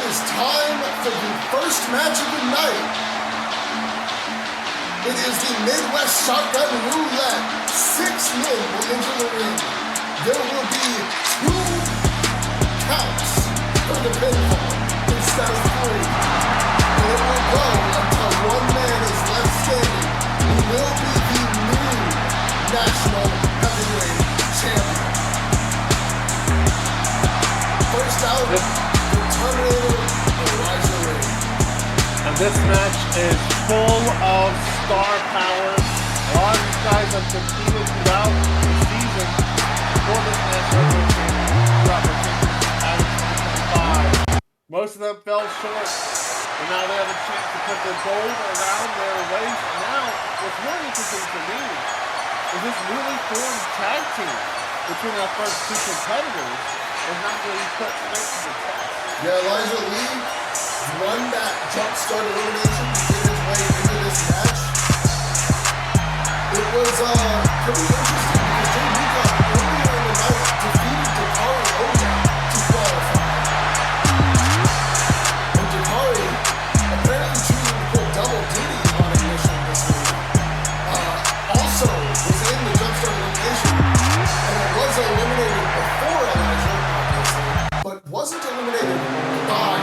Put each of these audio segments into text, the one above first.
is time for the first match of the night. It is the Midwest Shotgun Roulette. 6 men will enter the ring. There will be 2 counts for the pinfall instead of 3. And it will go until 1 man is left standing, who will be the new National Heavyweight Champion. First out, the Terminator, Elijah. And this match is full of star power. A lot of these guys have competed throughout the season for this National Championship out of 2025. Most of them fell short, and now they have a chance to put the gold around their waist. And now, what's really interesting to me is this newly formed tag team between our first 2 competitors is not really put straight to the test. Yeah, Elijah Lee won that jump-start elimination to get his way into this match. It was pretty interesting because Jay Wukon earlier in the night defeated Dakari Oda to qualify. And Dakari apparently choosing to put double duty on Ignition this week. Also was in the jump-start elimination, and it was eliminated before Elijah, obviously, but wasn't eliminated by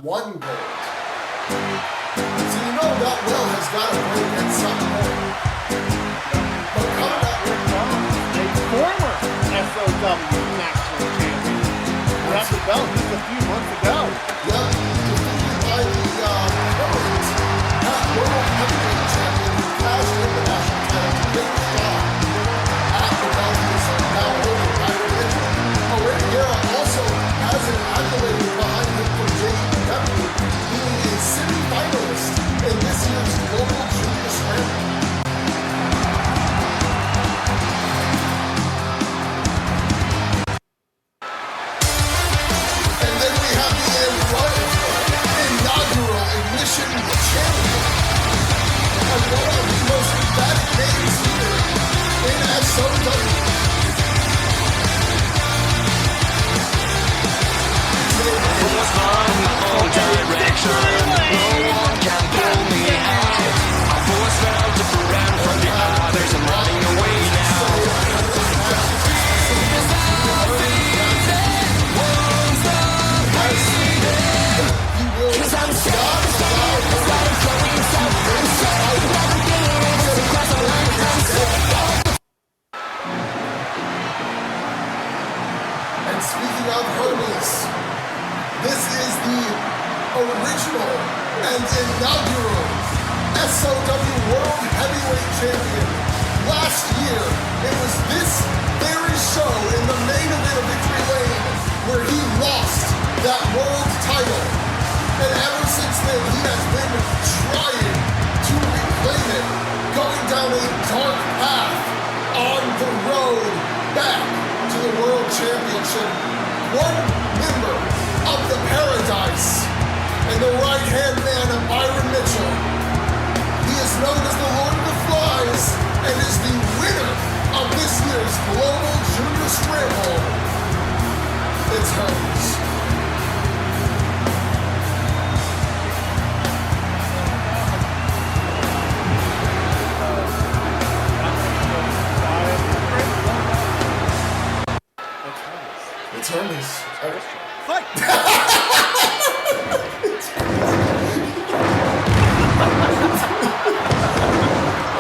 one goal. So you know that Will has got to break at some point. But coming up with a former SOW National Champion. He had the belt just a few months ago. Yeah, defeated by the current World Heavyweight Champion who cashed in the national title to take a shot at the belt he is now holding by religion. Rey de Guerra also has an accolade behind him for JEW, being a semi-finalist in this year's Global Junior Scramble. And then we have the inaugural Ignition Champion, and one of the most emphatic names here in SOW. Direction. No one can pull me out. My voice felt different from the others. I'm running away now. Cause I'm so And speaking of Hermes, this is the original and inaugural SOW World Heavyweight Champion. Last year, it was this very show in the main event of Victory Lane where he lost that world title. And ever since then, he has been trying to reclaim it, going down a dark path on the road back to the World Championship. One member of the Paradise and the right-hand man of Byron Mitchell. He is known as the Lord of the Flies and is the winner of this year's Global Junior Scramble. It's Hermes. It's Hermes. Fight!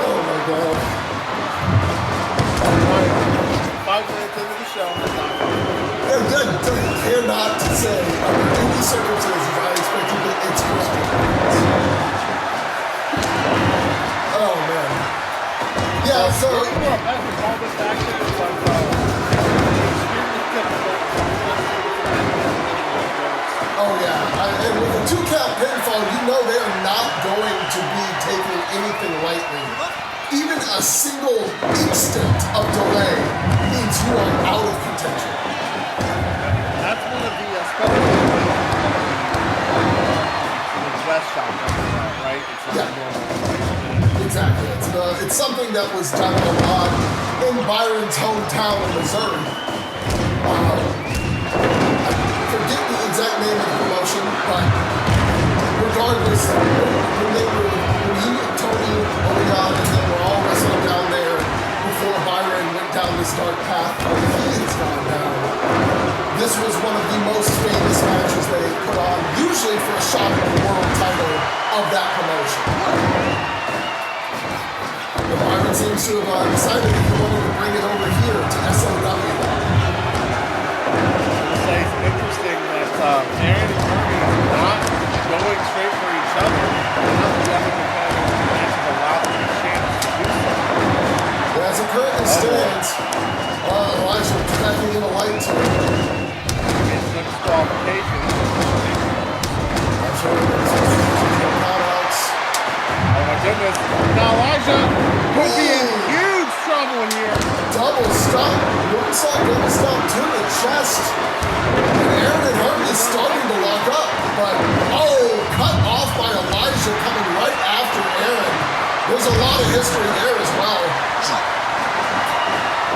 Oh my god. 5 minutes into the show. Yeah, so Really more effective with all this action, but extremely difficult. oh yeah, and with a 2-count pinfall, you know they are not going to be taking anything lightly. Even a single instant of delay means you are out of contention. That's one of the special Midwest Shotgun Roulette, right? It's not normal. Exactly. It's something that was done a lot in Byron's hometown in Missouri. I forget the exact name of the promotion, but regardless, when he, Tony, Omegon, and them were all wrestling down there before Byron went down this dark path where he has gone down, this was one of the most famous matches they put on, usually for a shot at the world title of that promotion. But Byron seems to have decided that he wanted to bring it over here to SOW. It's interesting that Erren and Hermes are not going straight for each other. They're not the other competitors in the match have allowed them a chance to do so. Yeah, as it currently stands, Elijah cracking in a light to it. It's a disqualification. Oh my goodness. Now Elijah could be in huge trouble here. Double stomp, moonsault, double stomp to the chest. And Erren and Hermes starting to lock up, but cut off by Elijah coming right after Erren. There's a lot of history there as well.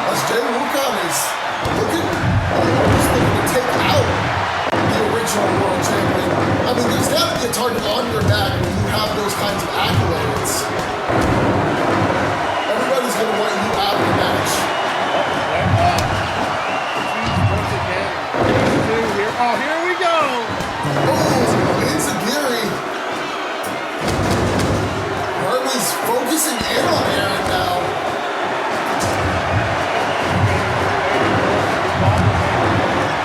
As Wukon is almost looking to take out the original world champion. I mean, there's got to be a target on your back when you have those kinds of accolades. Everybody's going to want you out of the match. Once again, here. Oh, here we go. Oh, Enziguri. Hermes focusing in on Erren now.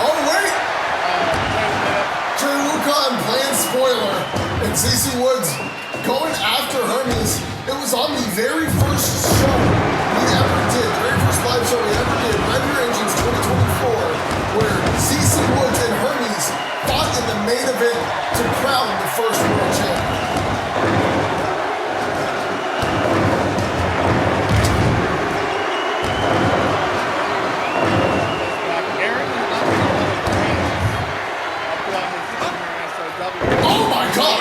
Oh, wait. Wukon playing spoiler. And CC Woods going after Hermes. It was on the very first show we ever did, the very first live show we ever did, Render Engines 2024, where CC Woods and Hermes fought in the main event to crown the first world champion. Oh my God!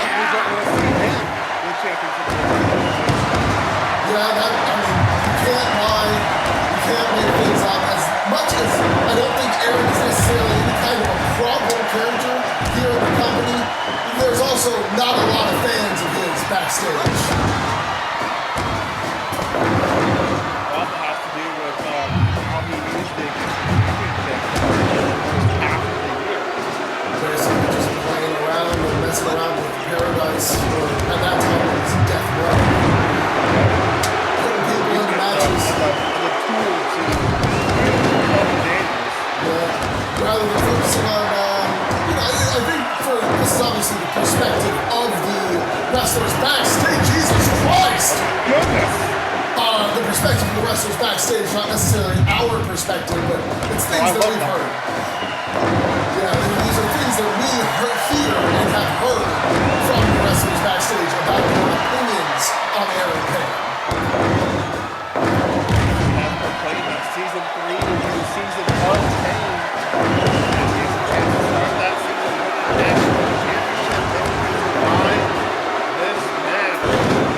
Yeah, you can't lie. You can't make things up. As much as I don't think Erren is necessarily any kind of a problem character here in the company, there's also not a lot of fans of his backstage. Well, that has to do with how he used the championship after the year. Basically just playing around and messing around with Paradise, or at that time it was Death Row. Putting people into matches. The tools to become dangerous. Yeah, rather than focusing on, I think this is obviously the perspective of the wrestlers backstage. Jesus Christ! Goodness! The perspective of the wrestlers backstage, not necessarily our perspective, but it's things that we've heard. Yeah, these are things that we hear and have heard from the wrestlers backstage about their opinions on Erren Payne. Have proclaimed that season 3 will be the season of Payne. And he has a chance to start that season with the national championship by this match.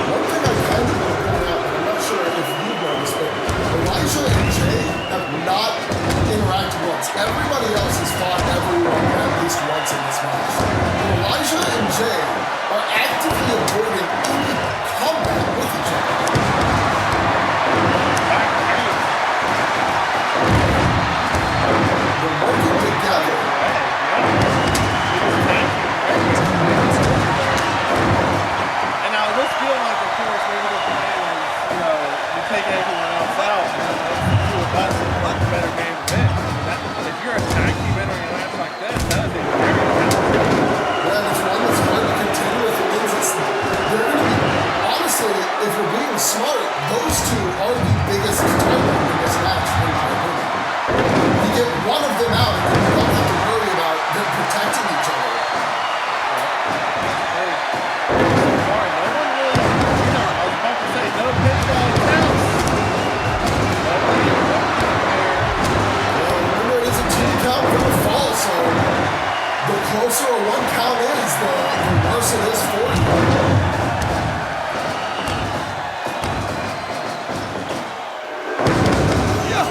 One thing I kind of want to point out, and I'm not sure if you've noticed, but Elijah and Jay have not interacted once. Everybody else has fought everyone at least once in this match. But Elijah and Jay are actively avoiding any combat with each other. They're working together. And now this feels like, of course, maybe the plan is, you take everyone else out, and then it's the two of us and one better game than if you're a tag team entering a match like this, that is a very talented. Yeah, and it's one that's going to continue if it means they're going to be, honestly, if we're being smart, those two are the biggest target in this match, in my opinion. You get one of them out, and then you don't have to worry about them protecting each other. So the closer a one count is, the worse it is for you. Yeah.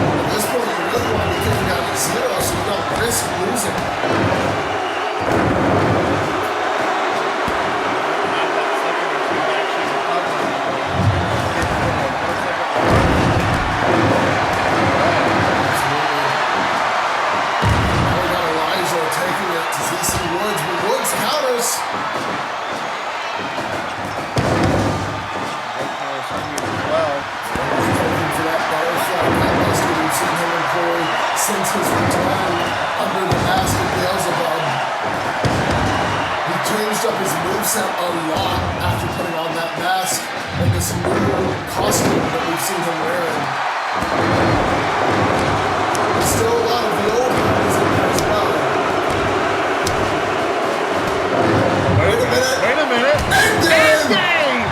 At this point, you really want to be kicking out at 0 so you don't risk losing. Since his return under the mask of Beelzebub, he changed up his moveset a lot after putting on that mask and this new costume that we've seen him wearing. There's still a lot of the old Hermes in there as well. Wait a minute. Endgame!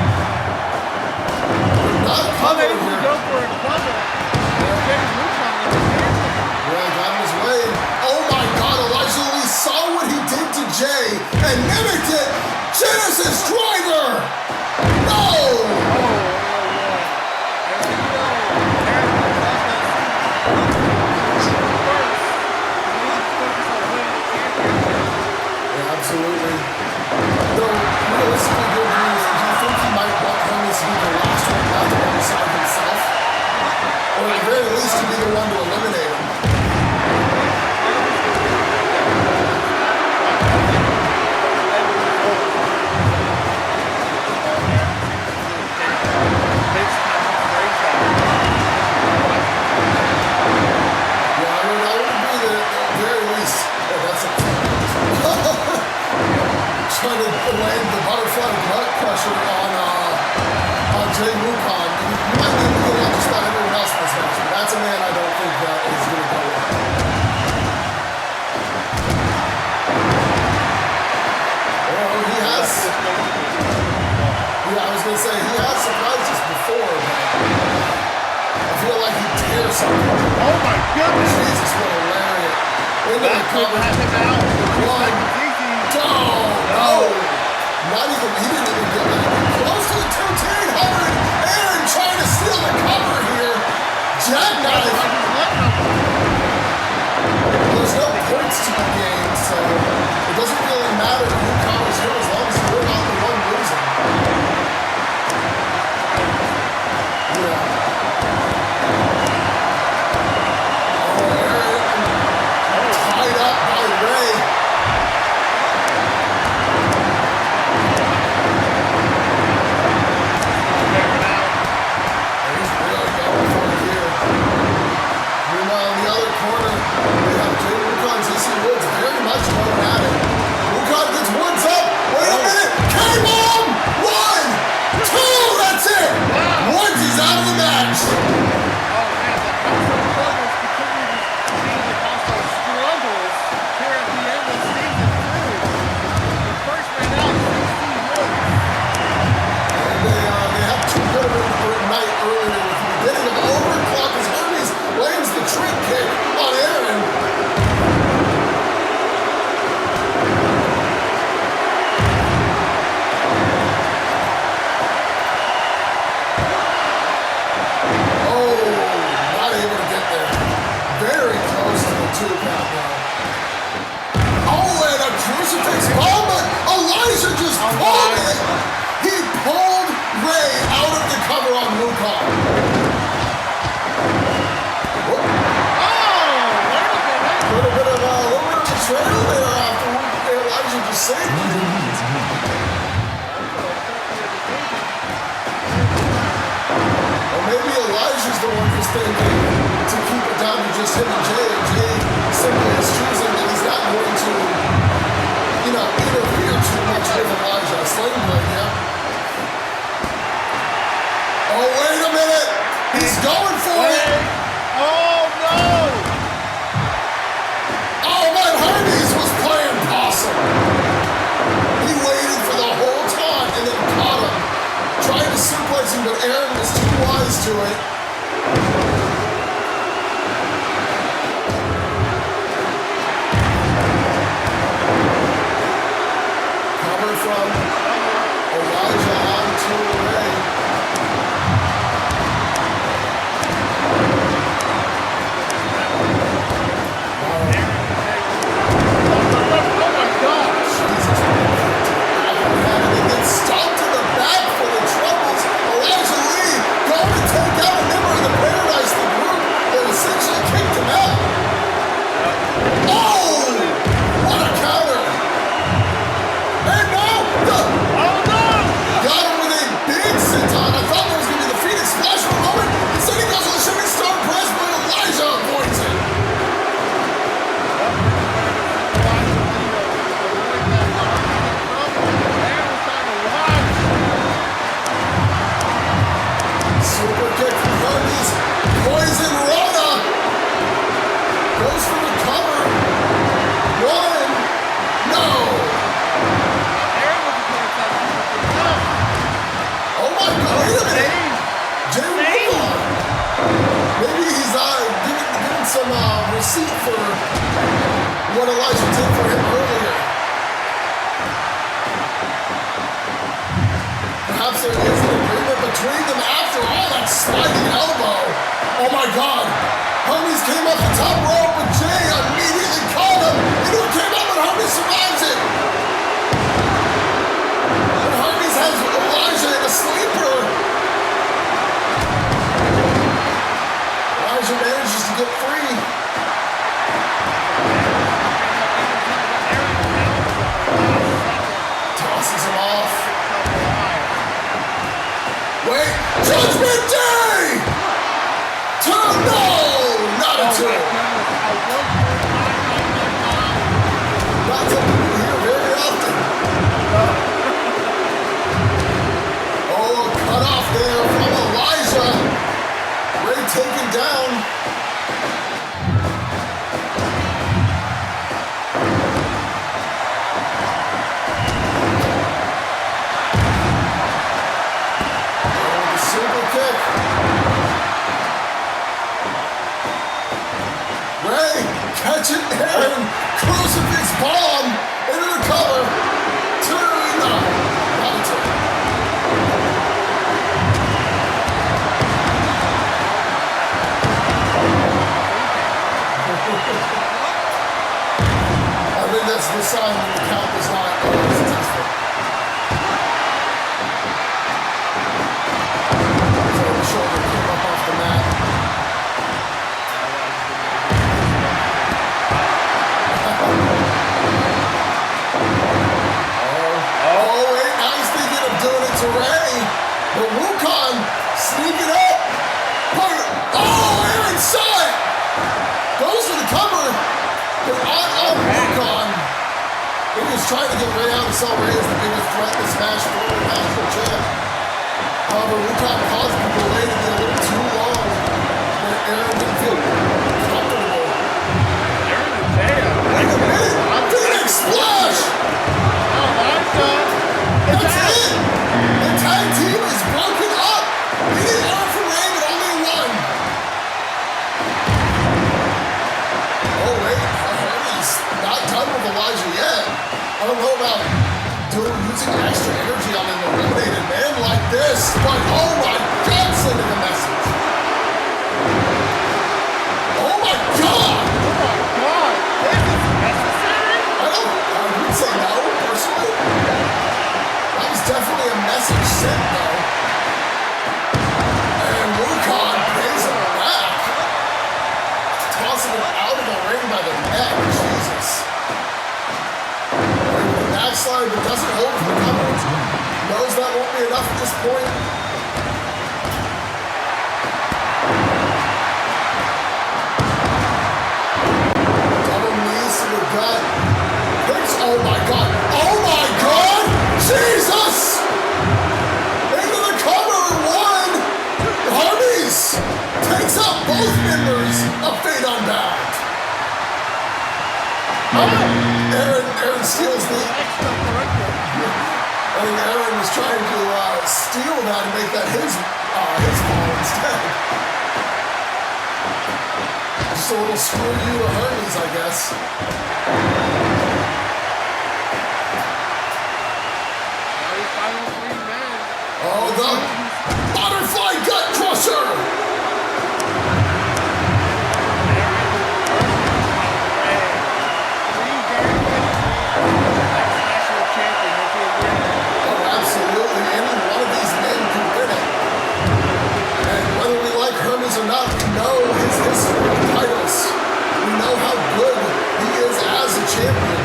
Not covered here. Go for a cover. Saw what he did to Jay and mimicked it. Genesis driver. No. Yeah, absolutely. Though realistically, do you think he might want Hermes to be the last one left alongside himself, or at the very least to be the one to eliminate him? Trying to land the butterfly gut pressure on Jay Wukon. You might need to get out just about everyone else in this match, but that's a man I don't think that is going to go well. Well, he has. Yeah, I was going to say, he has surprised us before, but I feel like he tears something. Oh my goodness! Jesus, what a lariat. Into the cover. One. No! Not even, he didn't even get that. Close to the 2-800. Erren trying to steal the cover here. Jackknife. There's no points to be gained, so it doesn't really matter who covers who as long as you're not the one losing. Yeah. Oh, Erren tied up by Rey. Wukon gets woods up. Wait a minute. K-bomb. 1, 2. That's it. Woods is out of the match. Struggles here at the end of season 2. The first man out, 16 Woods. And they have too good of a night earlier with the beginning of overclock as Hermes lands the trick kick on Erren. Two-count now. Oh, and a crucifix bomb, but Elijah just pulled it. He pulled Rey out of the cover on Wukon. A little bit of betrayal there after Elijah just saved him. Or maybe Elijah's the one who's thinking to keep it down to just him and Jay simply is choosing that he's not going to, interfere too much with Elijah. Sling blade, yeah. going for it. Oh no! Oh, man, Hermes was playing possum. He waited for the whole time and then caught him. Tried to suplex him, but Erren was too wise to it. Cover from Elijah onto Rey. Stomped in the back for the troubles. Elijah Lee going to take out a member of the Paradise, the group that essentially kicked him out. Oh! What a counter! And now, got him with a big senton. I thought there was going to be the Phoenix Splash for a moment. Instead he goes with the shooting star press, but Elijah avoids it. Super kick from Hermes. Poison Rona. Goes for the cover. One. No. Oh my God. Wait a minute. Jay Wukon. Maybe he's giving some receipt for what Elijah did for him earlier. Perhaps there is an agreement between them after all that sliding elbow. Oh my God. Hermes came up the top rope, but Jay immediately caught him. He knew it came up, but Hermes survives it. And Hermes has Elijah in a sleeper. Elijah manages to get free. Tosses him off. Wait, Judgment Day! Two, no, not a two. Not something we hear very often. Oh, a cut off there from Elijah. Rey taken down. Super kick. Rey catching Erren. Crucifix bomb into the cover. Two, no, not a two. I think that's the sign when the count is not successful. Shoulder came up off the mat. Oh, wait, now he's thinking of doing it to Rey. But Wukon sneaking up. Oh, Erren saw it. Goes for the cover. But on Wukon. He was trying to get Rey out and saw Rey as the biggest threat in this match for the national champ. However, Wukon caused the delay to be a little too long, but Erren didn't feel comfortable. Wait a minute! Phoenix Splash! That's it! The tag team is broken up! We need Erren for Rey, but only one. Oh, wait. Hermes not done with Elijah yet. I don't know about using extra energy on an eliminated man like this, but oh my God, sending a message. Oh my God! Is this necessary? I would say no, personally. That was definitely a message sent, though. And Wukon pays him back. Tossing him out of the ring by the neck. Jesus. Backslide, but doesn't hold for the cover. Knows that won't be enough at this point. Double knees to the gut. Oh my God! Oh my God! Jesus! Into the cover, one! Hermes Erren steals the... I think Erren was trying to steal that and make that his ball instead. Just a little screw you to Hermes, I guess. Oh, the butterfly gut crusher! Oh, absolutely. Any one of these men can win it. And whether we like Hermes or not, we know his history of titles. We know how good he is as a champion.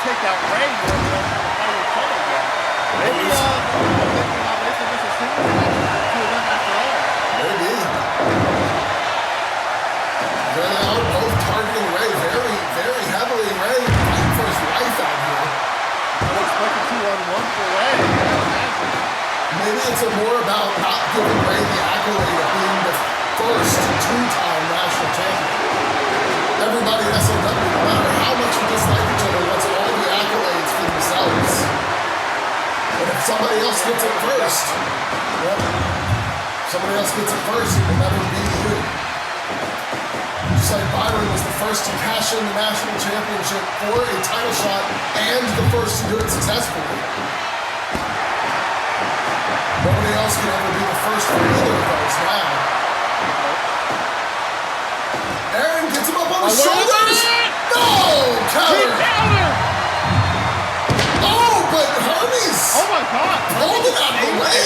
Take out Rey more than the final color yet. Maybe this is a single match to them after all. Maybe. They are both targeting Rey very, very heavily. Rey fighting for his life out here. I'm expecting 2-on-1 for Rey. Maybe it's more about not giving Rey the accolade of being the first two-time national champion. Everybody in SOW, no matter how much you dislike each other, wants all the accolades for themselves. And if somebody else gets it first, somebody else gets it first, it will never be you. Just like Byron was the first to cash in the national championship for a title shot and the first to do it successfully. Nobody else can ever be the first for either of those now. Erren gets him up on the shoulders. No! Counter! Oh, but Hermes! Oh my god! Pulled it out of the way!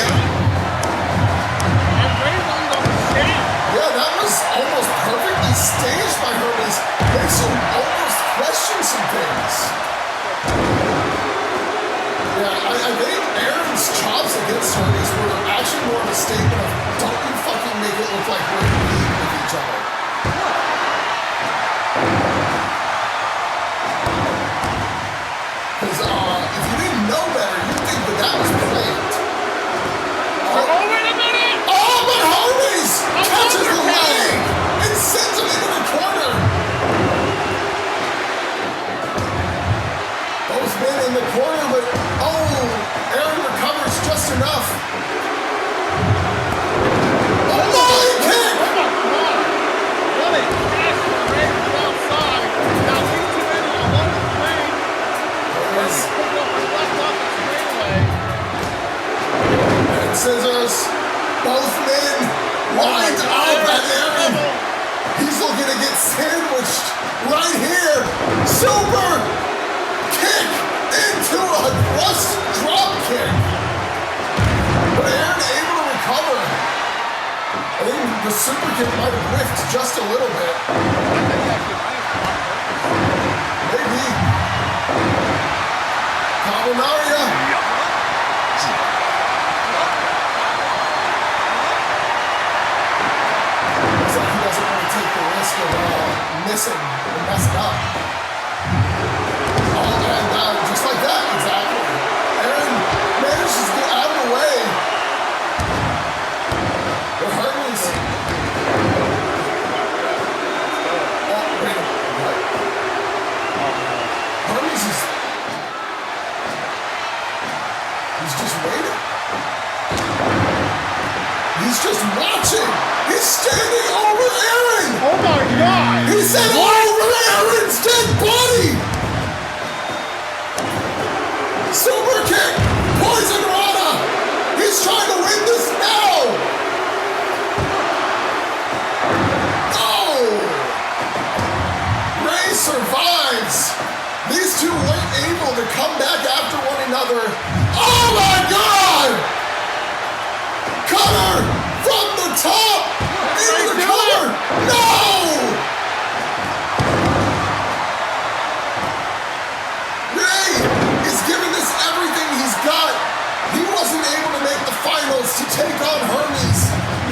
And Rey's on the stage! Yeah, that was almost perfectly staged by Hermes. Makes you almost question some things. Yeah, I think Erren's chops against Hermes were actually more of a statement of don't you fucking make it look like we're in league with each other. Because if you didn't know better, you'd think that was planned. Oh, wait a minute! Oh, but Hermes catches the leg and sends him into the corner. Both men in the corner, but Erren recovers just enough. Oh, my kick! Oh my god! What a catch for Rey from outside. Now he's too many on one of the lane. Hermes picking up his left off the straightaway. And scissors. Both men lined up at Erren. He's looking to get sandwiched right here. Super kick into a thrust drop kick. But Erren able to recover. I think the super kick might have whiffed just a little bit. Maybe. Cabonaria. Looks like he doesn't want to take the risk of missing and messing up. Oh, and just like that, exactly. Erren manages to get out of the way. But Hermes. Oh, wait. What? Hermes is. He's just waiting. He's just watching. He's standing over Erren. Oh my god! He said over Erren's dead body. Super kick. Poison Rana. He's trying to win this now. Oh! Rey survives. These two weren't able to come back after one another. Oh my god! Cutter from the top into the cover. No! Rey is giving this everything he's got. He wasn't able to make the finals to take on Hermes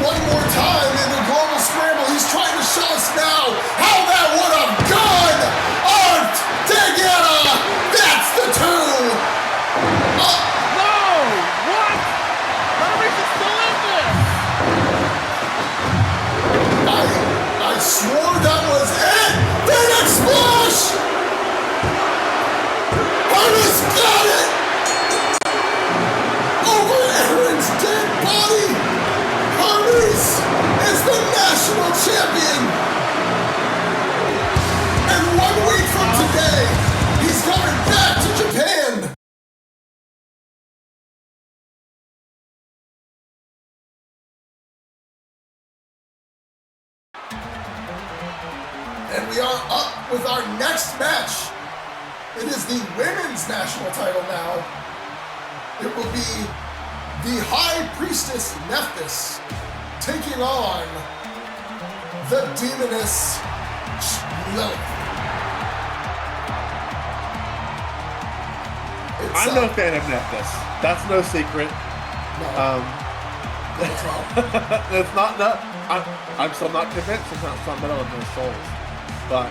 one more time in the global scramble. He's trying to show us now how that would have gone. Art de Guerra. That's the two. No! What? Hermes is still in this! I swore that And we are up with our next match. It is the women's national title now. It will be the High Priestess Nephthys taking on the Demoness Lilith. I'm no fan of Nephthys. That's no secret. No. What's wrong? It's not. I'm still not convinced. It's not something of their souls. But,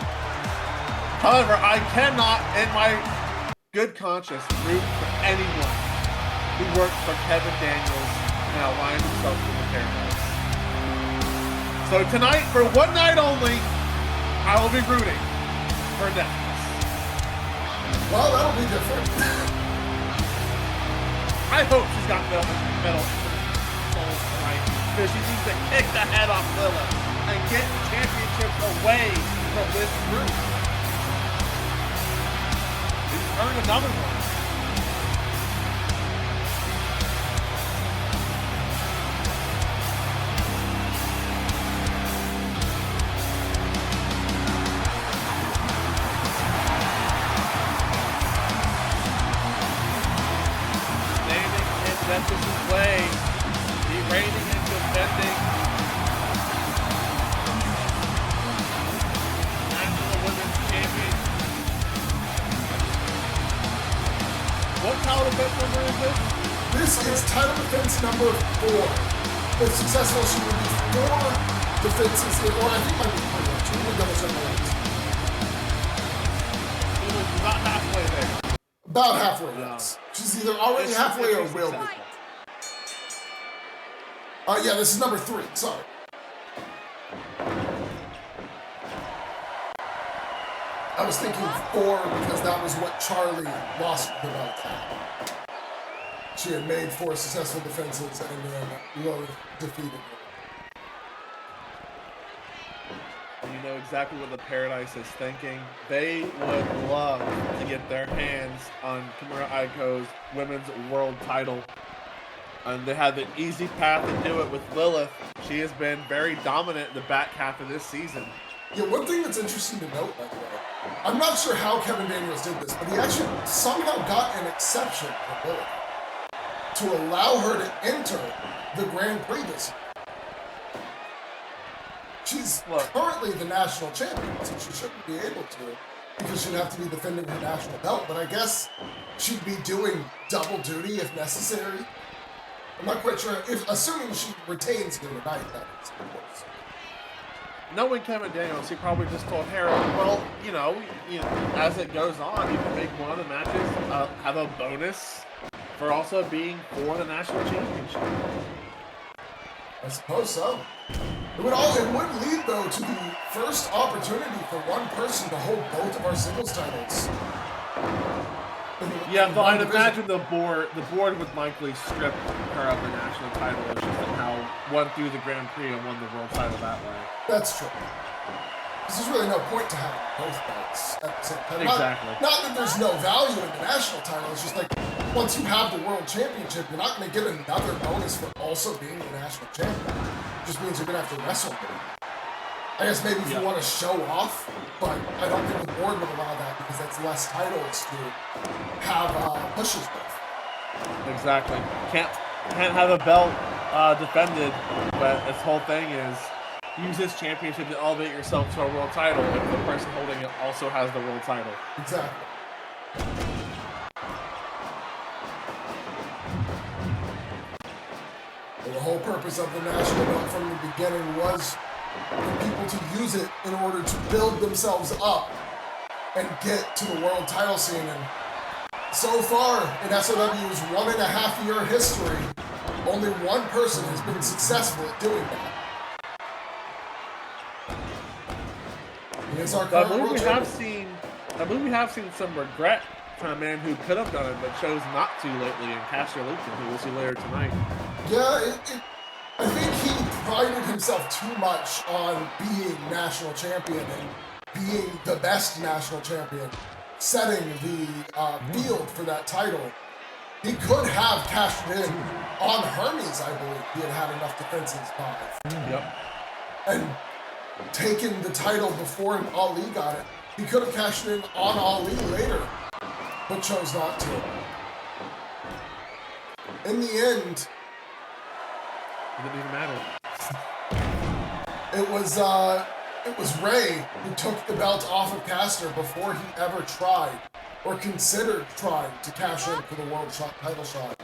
however, I cannot, in my good conscience, root for anyone who worked for Kevin Daniels and aligned himself with the Paradise. So tonight, for one night only, I will be rooting for Nephthys. Well, that'll be different. I hope she's got medal souls tonight, because she needs to kick the head off Lilith and get championships away from this group. She's earned another one. Standing in Nephthys' way, reigning and defending National Women's Champion. What title defense number is this? This is title defense number 4. If successful, she will be 4 defenses, or I think it might be 3 actually. Let me double check my notes. It was about halfway there. About halfway, yes. She's either already halfway or will be. Yeah, this is number 3, sorry. I was thinking 4 because that was what Charli lost the belt at. She had made 4 successful defenses and then Lilith defeated her. And you know exactly what the Paradise is thinking. They would love to get their hands on Kimura Aiko's women's world title. And they have an easy path to do it with Lilith. She has been very dominant in the back half of this season. Yeah, one thing that's interesting to note, by the way, I'm not sure how Kevin Daniels did this, but he actually somehow got an exception for Lilith to allow her to enter the Grand Prix this year. She's currently the national champion, so she shouldn't be able to because she'd have to be defending her national belt, but I guess she'd be doing double duty if necessary. I'm not quite sure, assuming she retains here tonight, that is, of course. Knowing Kevin Daniels, he probably just told Hera, well, you know, as it goes on, you can make one of the matches have a bonus for also being for the national championship. I suppose so. It would lead, though, to the first opportunity for one person to hold both of our singles titles. Yeah, but I'd imagine the board would likely strip her of the national title if she somehow won through the Grand Prix and won the world title that way. That's true. There's really no point to having both belts at the same time. Exactly. Not that there's no value in the national title, it's just like, once you have the world championship, you're not going to get another bonus for also being the national champion. It just means you're going to have to wrestle with it. I guess maybe if you want to show off, but I don't think the board would allow that because that's less titles to have pushes with. Exactly. Can't have a belt defended, but this whole thing is use this championship to elevate yourself to a world title if the person holding it also has the world title. Exactly. And the whole purpose of the national belt from the beginning was for people to use it in order to build themselves up and get to the world title scene. And so far in SOW's 1.5-year history, only one person has been successful at doing that. And it's our current world champion. I believe we have seen some regret from a man who could have done it but chose not to lately in Kastor, who we'll see later tonight. Yeah, I think he prided himself too much on being national champion and being the best national champion, setting the field for that title. He could have cashed in on Hermes, I believe. He had enough defenses by. Yep. And taken the title before Ali got it. He could have cashed in on Ali later, but chose not to. In the end, it didn't even matter. It was Rey who took the belt off of Kastor before he ever tried or considered trying to cash in for the world title shot.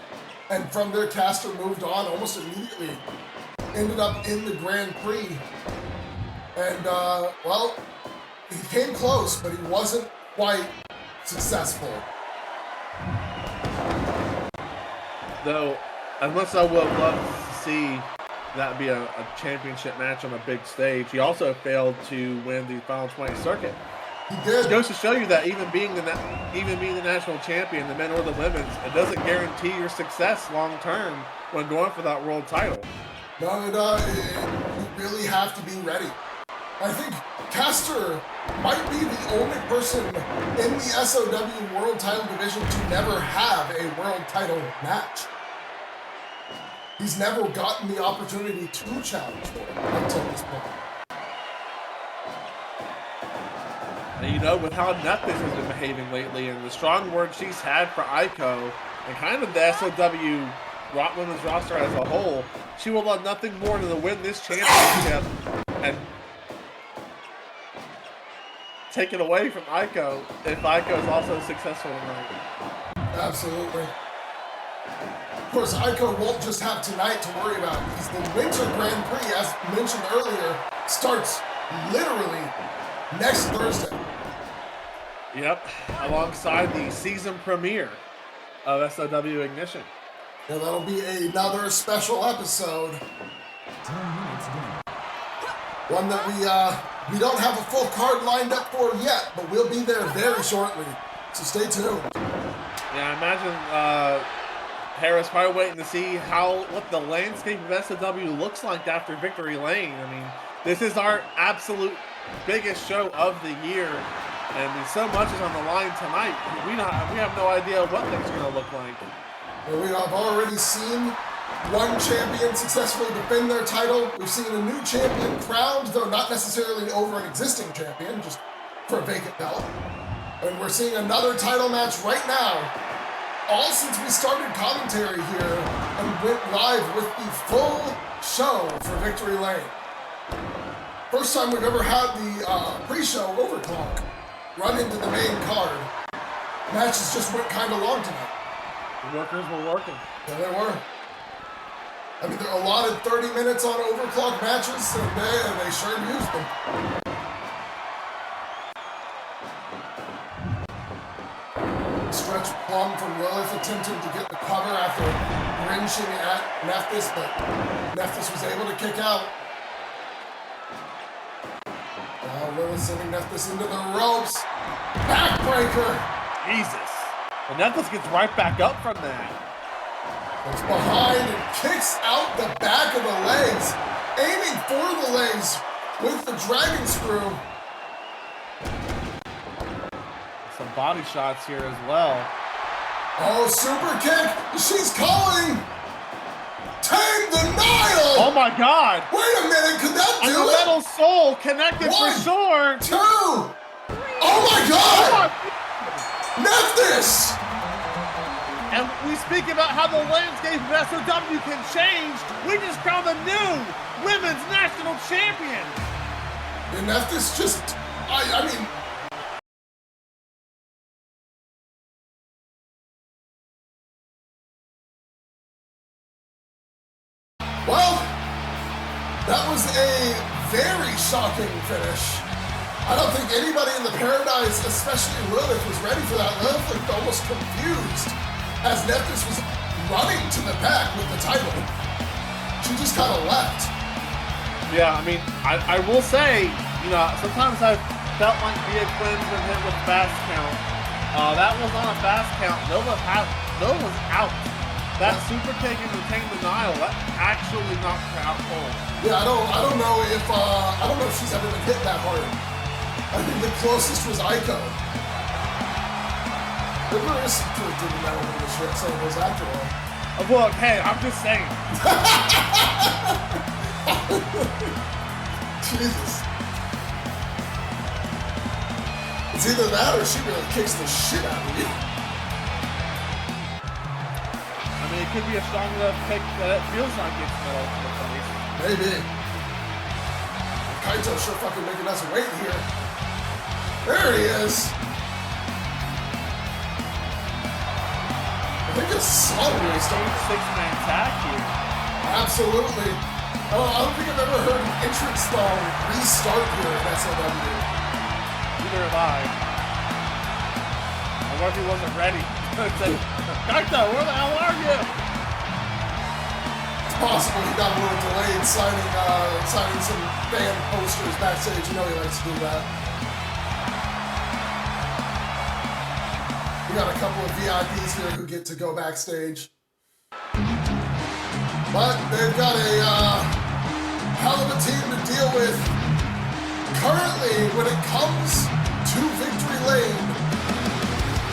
And from there, Kastor moved on almost immediately. Ended up in the Grand Prix. And, well, he came close, but he wasn't quite successful. Though, as much as I would love to see that be a championship match on a big stage, he also failed to win the Final 20 circuit. He did. It goes to show you that even being the national champion, the men or the women's, it doesn't guarantee your success long term when going for that world title. No, you really have to be ready. I think Kastor might be the only person in the SOW World Title division to never have a World Title match. He's never gotten the opportunity to challenge for it until this point. And you know, with how Nephthys has been behaving lately and the strong words she's had for Aiko and kind of the SOW women's roster as a whole, she will love nothing more than to win this championship and take it away from Aiko if Aiko is also successful tonight. Absolutely. Of course, Aiko won't just have tonight to worry about because the Winter Grand Prix, as mentioned earlier, starts literally next Thursday. Yep, alongside the season premiere of SOW Ignition. Yeah, that'll be another special episode. One that we don't have a full card lined up for yet, but we'll be there very shortly. So stay tuned. Yeah, I imagine Hera's probably waiting to see what the landscape of SOW looks like after Victory Lane. I mean, this is our absolute biggest show of the year, and so much is on the line tonight. We have no idea what things are going to look like. Well, we have already seen one champion successfully defend their title. We've seen a new champion crowned, though not necessarily over an existing champion, just for a vacant belt. And we're seeing another title match right now, all since we started commentary here and went live with the full show for Victory Lane. First time we've ever had the pre-show overclock run into the main card. Matches just went kind of long tonight. The workers were working. Yeah, they were. I mean, they're allotted 30 minutes on overclock matches, and they sure used them. Stretch plum from Lilith attempting to get the cover after wrenching at Nephthys, but Nephthys was able to kick out. Now Lilith sending Nephthys into the ropes. Backbreaker! Jesus. And Nephthys gets right back up from that. It's behind and kicks out the back of the legs, aiming for the legs with the dragon screw. Some body shots here as well. Oh, super kick! She's calling! Tame the Nile! Oh my God! Wait a minute, could that do and the it? metal soul connected One, for sure. 2! Oh my God! Nephthys! And we speak about how the landscape of SOW can change. We just crowned the new women's national champion. And Nephthys just, I mean, well, that was a very shocking finish. I don't think anybody in the Paradise, especially Lilith, was ready for that. Lilith looked almost confused as Nephthys was running to the back with the title. She just kind of left. Yeah, I mean, I will say, you know, sometimes I've felt like Quinn's been hit with fast count. That was on a fast count. Lilith was out. That super kick into Tame the Nile, that actually knocked her out cold. Yeah, I don't know if she's ever been hit that hard. I think the closest was Aiko. There is some truth to the metal in this shit, so it was after all. Look, hey, I'm just saying. Jesus. It's either that or she really kicks the shit out of you. I mean, it could be a strong enough kick that it feels like it's metal to the face. Maybe. Kaito sure fucking making us wait here. There he is. I think it's solid. Six-man tag here. Absolutely. I don't think I've ever heard an entrance song restart here at SOW. Neither have I. I wonder if he wasn't ready. Kaito, where the hell are you? It's possible he got a little delayed signing some band posters backstage. You know he likes to do that. We got a couple of VIPs here who get to go backstage. But they've got a hell of a team to deal with. Currently, when it comes to Victory Lane,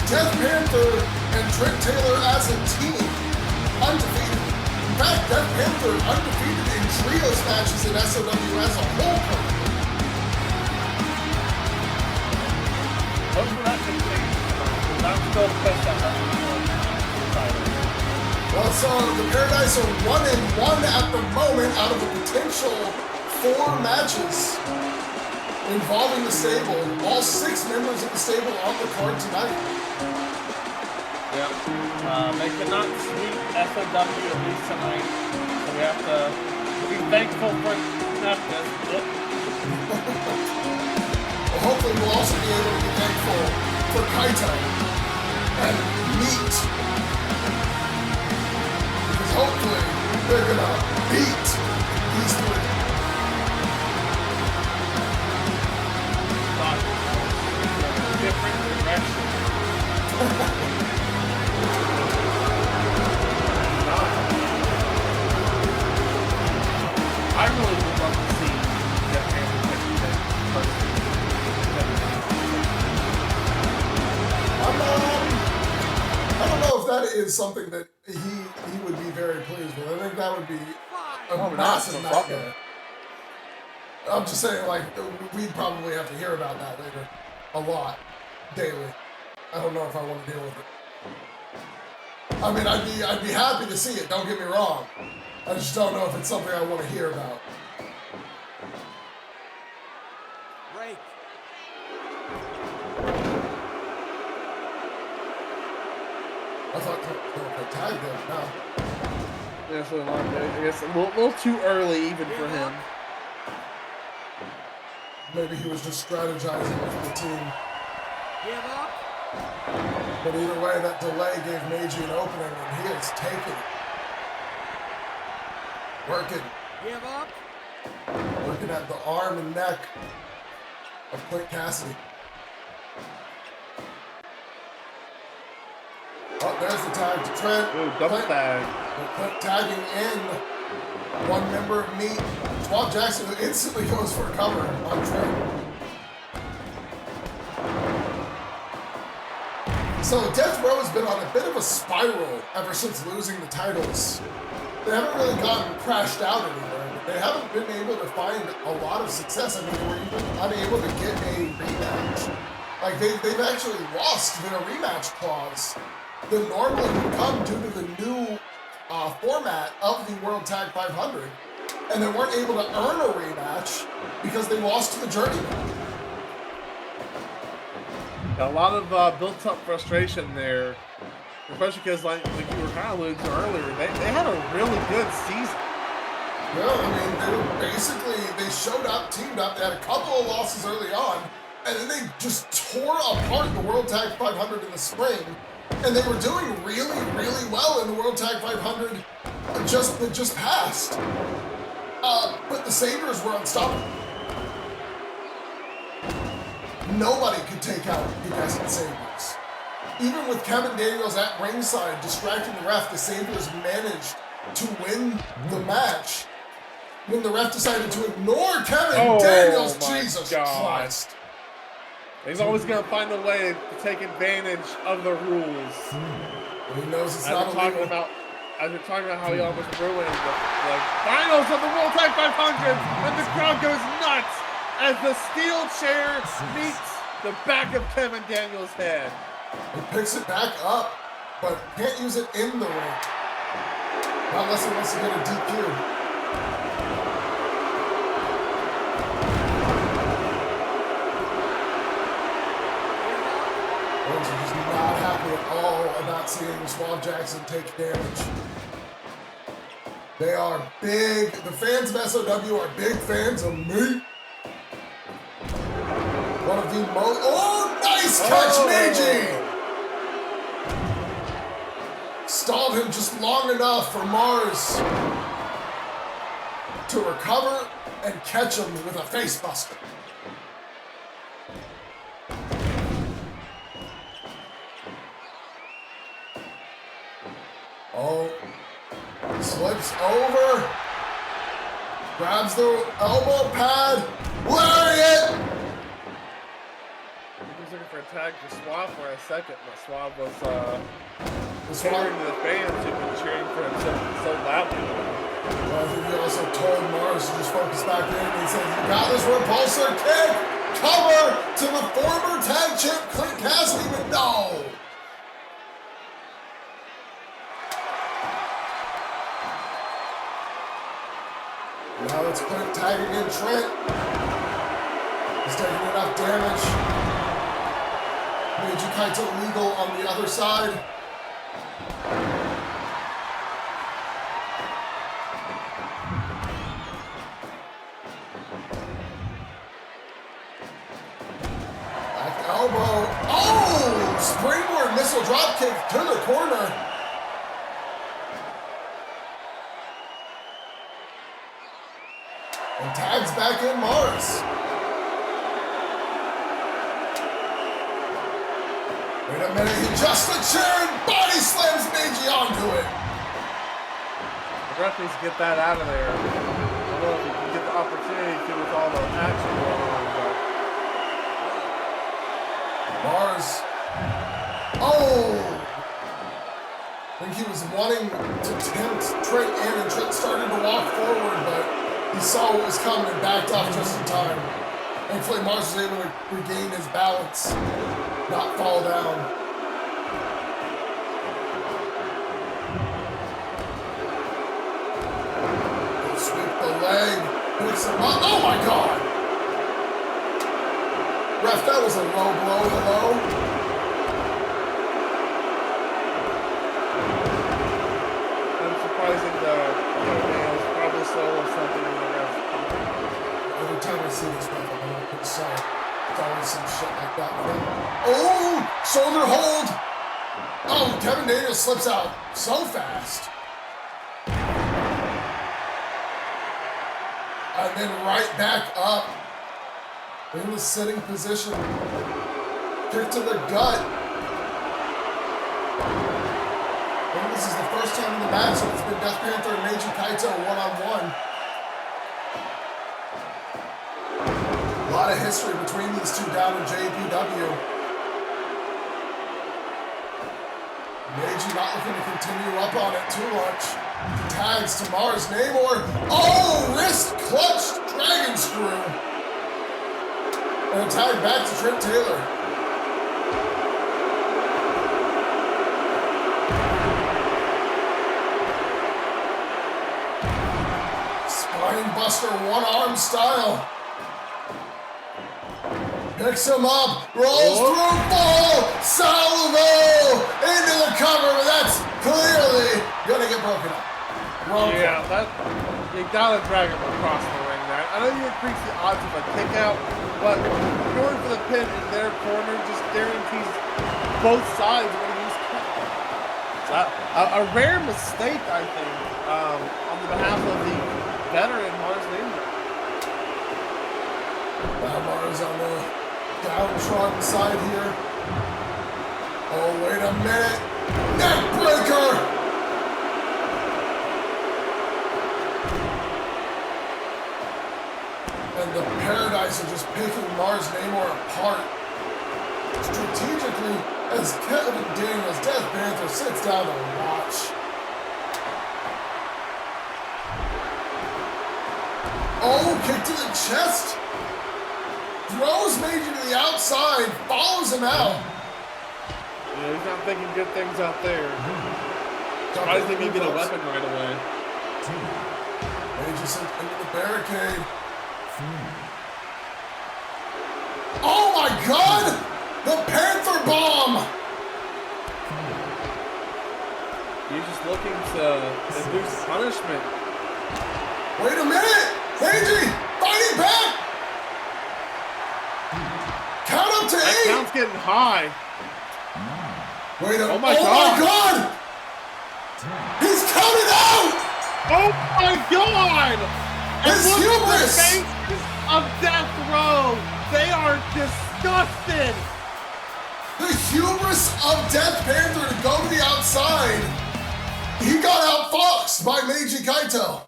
Death Panther and Trent Taylor as a team, undefeated. In fact, Death Panther undefeated in trios matches in SOW as a whole currently. Look for that continue. I'm still pissed at that. Well, so the Paradise are 1-1 at the moment out of a potential 4 matches involving the stable. All 6 members of the stable on the card tonight. Yep. They cannot sweep SOW at least tonight. So we have to be thankful for Nephthys. Yep. Well, hopefully we'll also be able to be thankful for Kaito and M.E.A.T. Hopefully, they're gonna beat these 3. Different direction. I really would love to see Death Panther take the I don't know if that is something that he would be very pleased with. I think that would be a massive nightmare. I'm just saying, like, we'd probably have to hear about that later a lot, daily. I don't know if I want to deal with it. I mean, I'd be happy to see it, don't get me wrong. I just don't know if it's something I want to hear about. Break. I thought they tagged him now. Yeah, so I guess a little too early even for him. Maybe he was just strategizing with the team. Give up. But either way, that delay gave Meiji an opening, and he is taking it. Working. Give up. Looking at the arm and neck of Clint Cassidy. Oh, there's the tag to Trent. Ooh, double tag. Clint tagging in one member of M.E.A.T. Swamp Jackson instantly goes for a cover on Trent. So Death Row has been on a bit of a spiral ever since losing the titles. They haven't really gotten crashed out anywhere, but they haven't been able to find a lot of success. I mean, they were even unable to get a rematch. Like, they've actually lost their rematch clause that normally would come due to the new format of the World Tag 500, and they weren't able to earn a rematch because they lost to the Journeymen. A lot of built-up frustration there, especially because, like you were kind of alluding to earlier, they had a really good season. Yeah, I mean, they were basically, they showed up, teamed up, they had a couple of losses early on, and then they just tore apart the World Tag 500 in the spring, and they were doing really, really well in the World Tag 500 that just passed. But the Sabres were unstoppable. Nobody could take out the Destined Sabres. Even with Kevin Daniels at ringside distracting the ref, the Sabres managed to win the match when the ref decided to ignore Kevin Daniels. Jesus Christ. He's always going to find a way to take advantage of the rules. He knows it's not illegal. I've been talking about how he almost ruined the finals of the World Tag 500, and the crowd goes nuts as the steel chair meets the back of Kevin Daniels' head. He picks it back up, but can't use it in the ring. Not unless he wants to get a DQ. Ones are just not happy at all and not seeing Swan Jackson take damage. They are big. The fans of SOW are big fans of me. One of the most. Oh, nice catch, Meiji! Stalled him just long enough for Mars to recover and catch him with a face buster. Oh, slips over, grabs the elbow pad, lariat! He was looking for a tag for Swab for a second, but Swab was Swab- catering to the fans who've been cheering for him so loudly. Well, I think he also told Mars to just focus back in. He says, "You got this repulsor kick! Cover to the former tag champ Clint Cassidy, but no!" Now it's Clint tagging in Trent. He's taking enough damage. Meiji Kaito legal on the other side. Back elbow. Oh! Springboard missile drop kick to the corner. And tags back in Mars. Wait a minute, he adjusts the chair and body slams Meiji onto it. The ref needs to get that out of there. I don't know if he can get the opportunity to with all the action going on, but Mars. Oh! I think he was wanting to tempt Trent in, and Trent started to walk forward, but he saw what was coming and backed off just in time. Thankfully, Mars was able to regain his balance, not fall down. He'll sweep the leg, picks him up. Oh my God! Ref, that was a low blow. Hello? I'm surprising the nails probably slow or something in the ref. Every time I see this ref, I'm gonna put sorry. It's always some shit like that. Oh! Shoulder hold! Oh, Kevin Daniels slips out so fast. And then right back up in the sitting position. Kick to the gut. I think this is the first time in the match that it's been Death Panther and Meiji Kaito one-on-one. A lot of history between these two down in JPW. Meiji not looking to continue up on it too much. Tags to Mars Namor. Oh, wrist clutch dragon screw. And a tag back to Trent Taylor. Spine buster one-arm style. Picks him up, rolls through, fall, salvo into the cover, but that's clearly gonna get broken up. Yeah, that you gotta drag him across the ring there. I know you increase the odds of a kick out, but going for the pin in their corner just guarantees both sides when he's cut. So a rare mistake, I think, on the behalf of the veteran Mars Namor. Mars on the downtrodden side here. Oh, wait a minute. Neck breaker! And the Paradise are just picking Mars Namor apart. Strategically, as Kevin Daniels, Death Panther, sits down to watch. Oh, kick to the chest. throws Meiji to the outside, follows him out. Yeah, he's not thinking good things out there. Surprised they didn't get a weapon right away. Meiji sent into the barricade. Oh my God! The Panther bomb! He's just looking to induce punishment. Wait a minute! Meiji! Fighting back! Count up to 8! That count's getting high. Wait a Oh my God! He's counted out! Oh my God! His And look at the hubris! faces of death row. They are disgusted. The hubris of Death Panther to go to the outside. He got outfoxed by Meiji Kaito.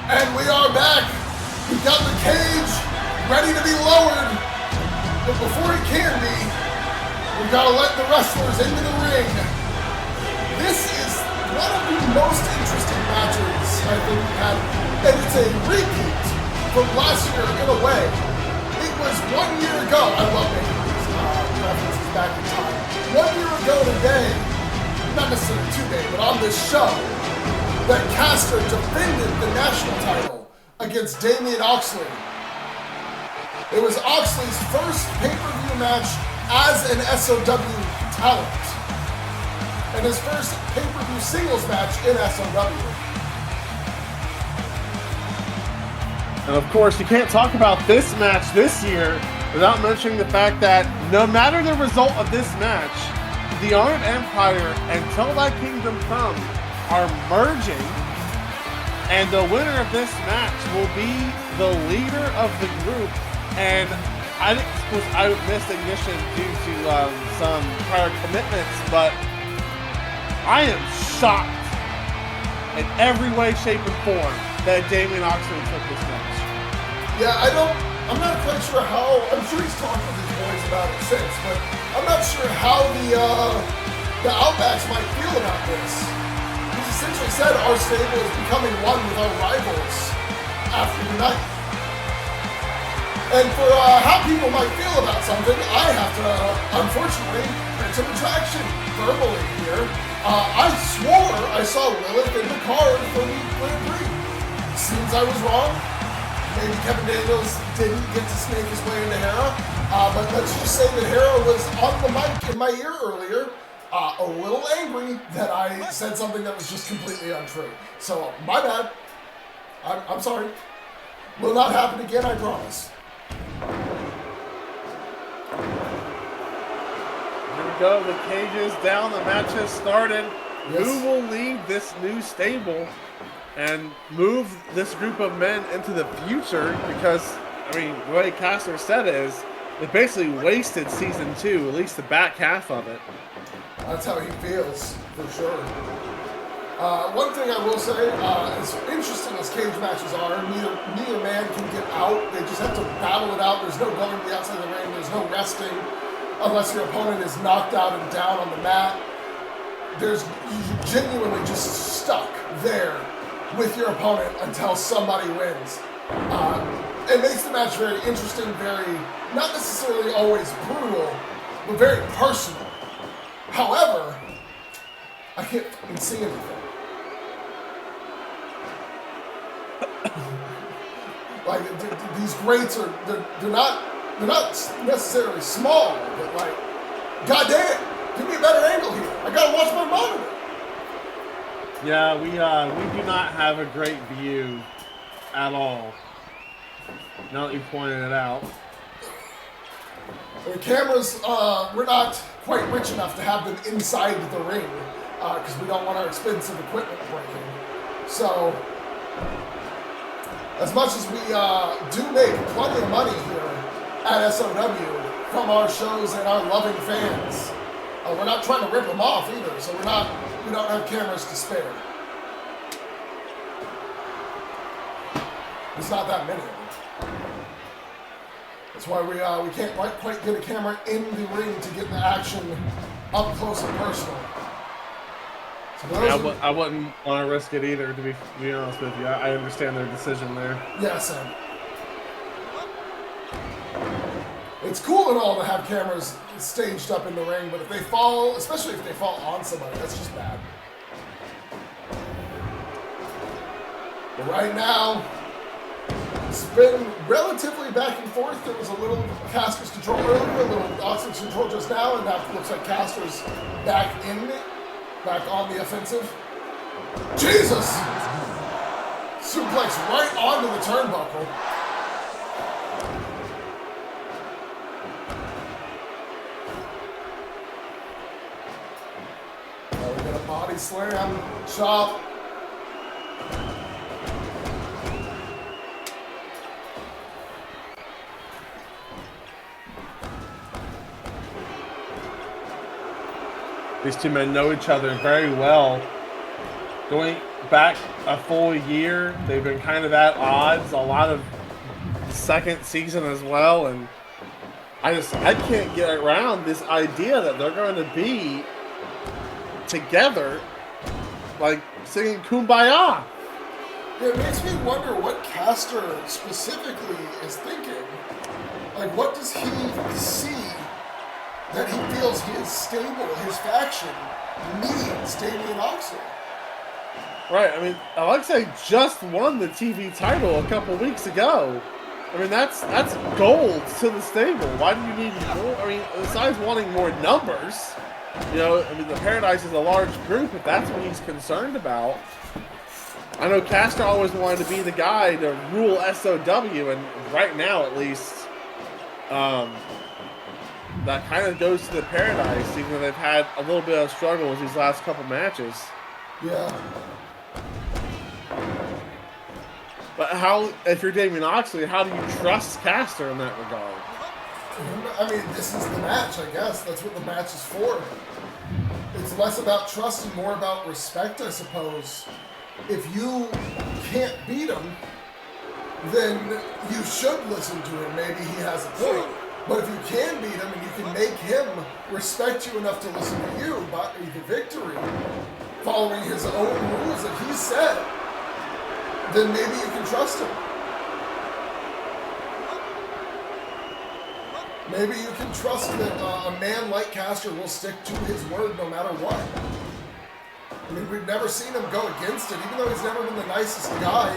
And we are back. We've got the cage ready to be lowered. But before it can be, we've got to let the wrestlers into the ring. This is one of the most interesting matches I think we've had. And it's a repeat from last year in a way. It was 1 year ago. I love making these references back in time. 1 year ago today, not necessarily today, but on this show, that Kastor defended the national title against Damian Oxley. It was Oxley's first pay-per-view match as an SOW talent, and his first pay-per-view singles match in SOW. And of course, you can't talk about this match this year without mentioning the fact that no matter the result of this match, the Armed Empire and Till Thy Kingdom Come are merging, and the winner of this match will be the leader of the group. And I think I missed ignition due to some prior commitments, but I am shocked in every way, shape, and form that Damian Oxley took this match. Yeah, I'm not quite sure how, I'm sure he's talked with his boys about it since, but I'm not sure how the Outbacks might feel about this. He's essentially said our stable is becoming one with our rivals after the night. And for how people might feel about something, I have to, unfortunately, make some retraction verbally here. I swore I saw Lilith in the card for the Grand Prix. Seems I was wrong. Maybe Kevin Daniels didn't get to snake his way into Hera. But let's just say that Hera was on the mic in my ear earlier, a little angry that I said something that was just completely untrue. So, my bad. I'm sorry. Will not happen again, I promise. Here we go, the cage is down, the match has started. Yes. Who will lead this new stable and move this group of men into the future? Because, I mean, the way Kastor said it is, they basically wasted season 2, at least the back half of it. That's how he feels, for sure. One thing I will say, as interesting as cage matches are, neither man can get out. They just have to battle it out. There's no going to the outside of the ring. There's no resting unless your opponent is knocked out and down on the mat. You're genuinely just stuck there with your opponent until somebody wins. It makes the match very interesting, very, not necessarily always brutal, but very personal. However, I can't fucking see anything. Like, these grates are, they're not necessarily small, but like, goddamn, give me a better angle here. I gotta watch my monitor. Yeah, we do not have a great view at all. Now that you pointed it out. The cameras, we're not quite rich enough to have them inside the ring, because we don't want our expensive equipment breaking. So, as much as we do make plenty of money here at SOW from our shows and our loving fans, we're not trying to rip them off either, so we don't have cameras to spare. There's not that many of them. That's why we can't quite get a camera in the ring to get the action up close and personal. So Yeah, I wouldn't want to risk it either, to be honest with you. I understand their decision there. Yeah, Sam. It's cool and all to have cameras staged up in the ring, but if they fall, especially if they fall on somebody, that's just bad. But right now, it's been relatively back and forth. There was a little Kastor's control earlier, a little Oxley's control just now, and now it looks like Kastor's back in it, back on the offensive. Jesus! Suplex right onto the turnbuckle. Now we got a body slam, chop. These two men know each other very well. Going back a full year, they've been kind of at odds. A lot of second season as well, and I can't get around this idea that they're going to be together, like singing "Kumbaya." It makes me wonder what Kastor specifically is thinking. Like, what does he see that he feels his stable, his faction, needs Damian Oxley? Right, I mean, Alexei just won the TV title a couple weeks ago. I mean, that's gold to the stable. Why do you need more? I mean, besides wanting more numbers, you know, I mean, the Paradise is a large group, if that's what he's concerned about. I know Kastor always wanted to be the guy to rule SOW, and right now, at least, that kind of goes to the Paradise, even though they've had a little bit of struggle with these last couple matches. Yeah. But how, if you're Damian Oxley, how do you trust Kastor in that regard? I mean, this is the match, I guess. That's what the match is for. It's less about trust and more about respect, I suppose. If you can't beat him, then you should listen to him. Maybe he has a point. But if you can beat him and you can make him respect you enough to listen to you by the victory, following his own rules that he set, then maybe you can trust him. Maybe you can trust that a man like Kastor will stick to his word no matter what. I mean, we've never seen him go against it. Even though he's never been the nicest guy,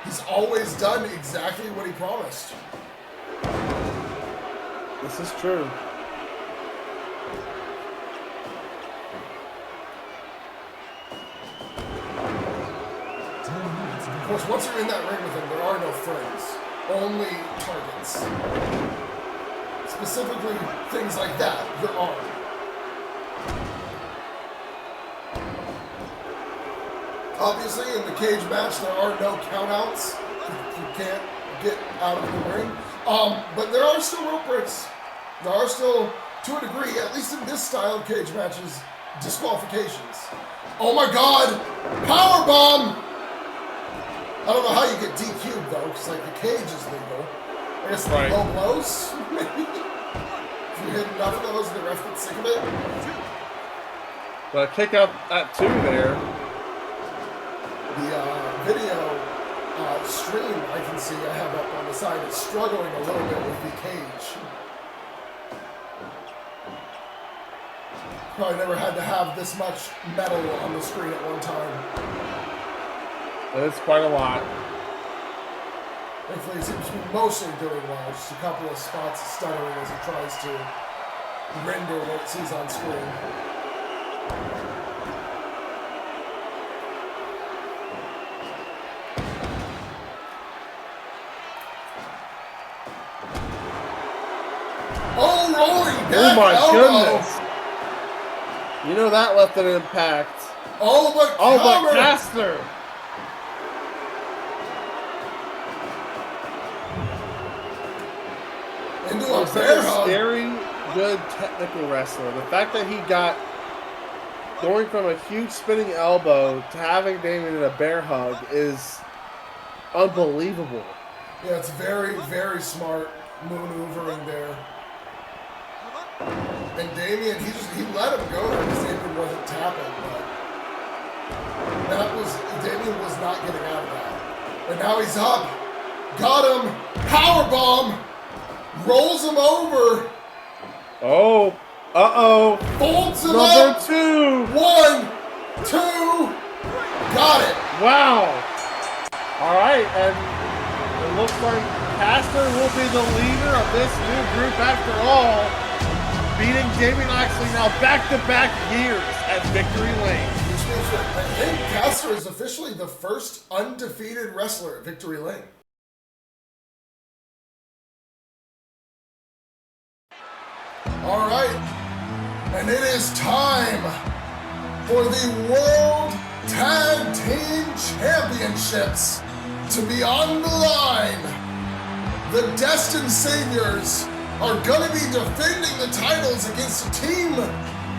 he's always done exactly what he promised. This is true. Of course, once you're in that ring with him, there are no friends, only targets. Specifically, things like that, your arm. Obviously, in the cage match, there are no countouts. You can't get out of the ring. But there are still rope breaks. There are still, to a degree, at least in this style of cage matches, disqualifications. Oh my God! Powerbomb! I don't know how you get DQ'd though, because like the cage is legal. I guess the low blows, maybe. If you hit enough of those, the ref gets sick of it. But kick out at 2 there. The video stream I can see I have up on the side is struggling a little bit with the cage. Probably never had to have this much metal on the screen at one time. It's quite a lot. Thankfully, it seems to be mostly doing well. Just a couple of spots stuttering as it tries to render what it sees on screen. Oh, rolling back Oh my elbow. goodness! You know that left an impact. Oh, but Kastor! Into a He's bear such a hug. scary, good technical wrestler. The fact that he got going from a huge spinning elbow to having Damian in a bear hug is unbelievable. Yeah, it's very, very smart maneuvering there. And Damian, he let him go there because Damian wasn't tapping, but Damian was not getting out of that. And now he's up. Got him. Powerbomb. Rolls him over. Oh. Uh-oh. Folds him Number up. 2. 1, 2. Got it. Wow. All right, and it looks like Kastor will be the leader of this new group after all, beating Damian Oxley now back-to-back years at Victory Lane. Which means that I think Kastor is officially the first undefeated wrestler at Victory Lane. All right, and it is time for the World Tag Team Championships to be on the line. The Destined Saviors are going to be defending the titles against a team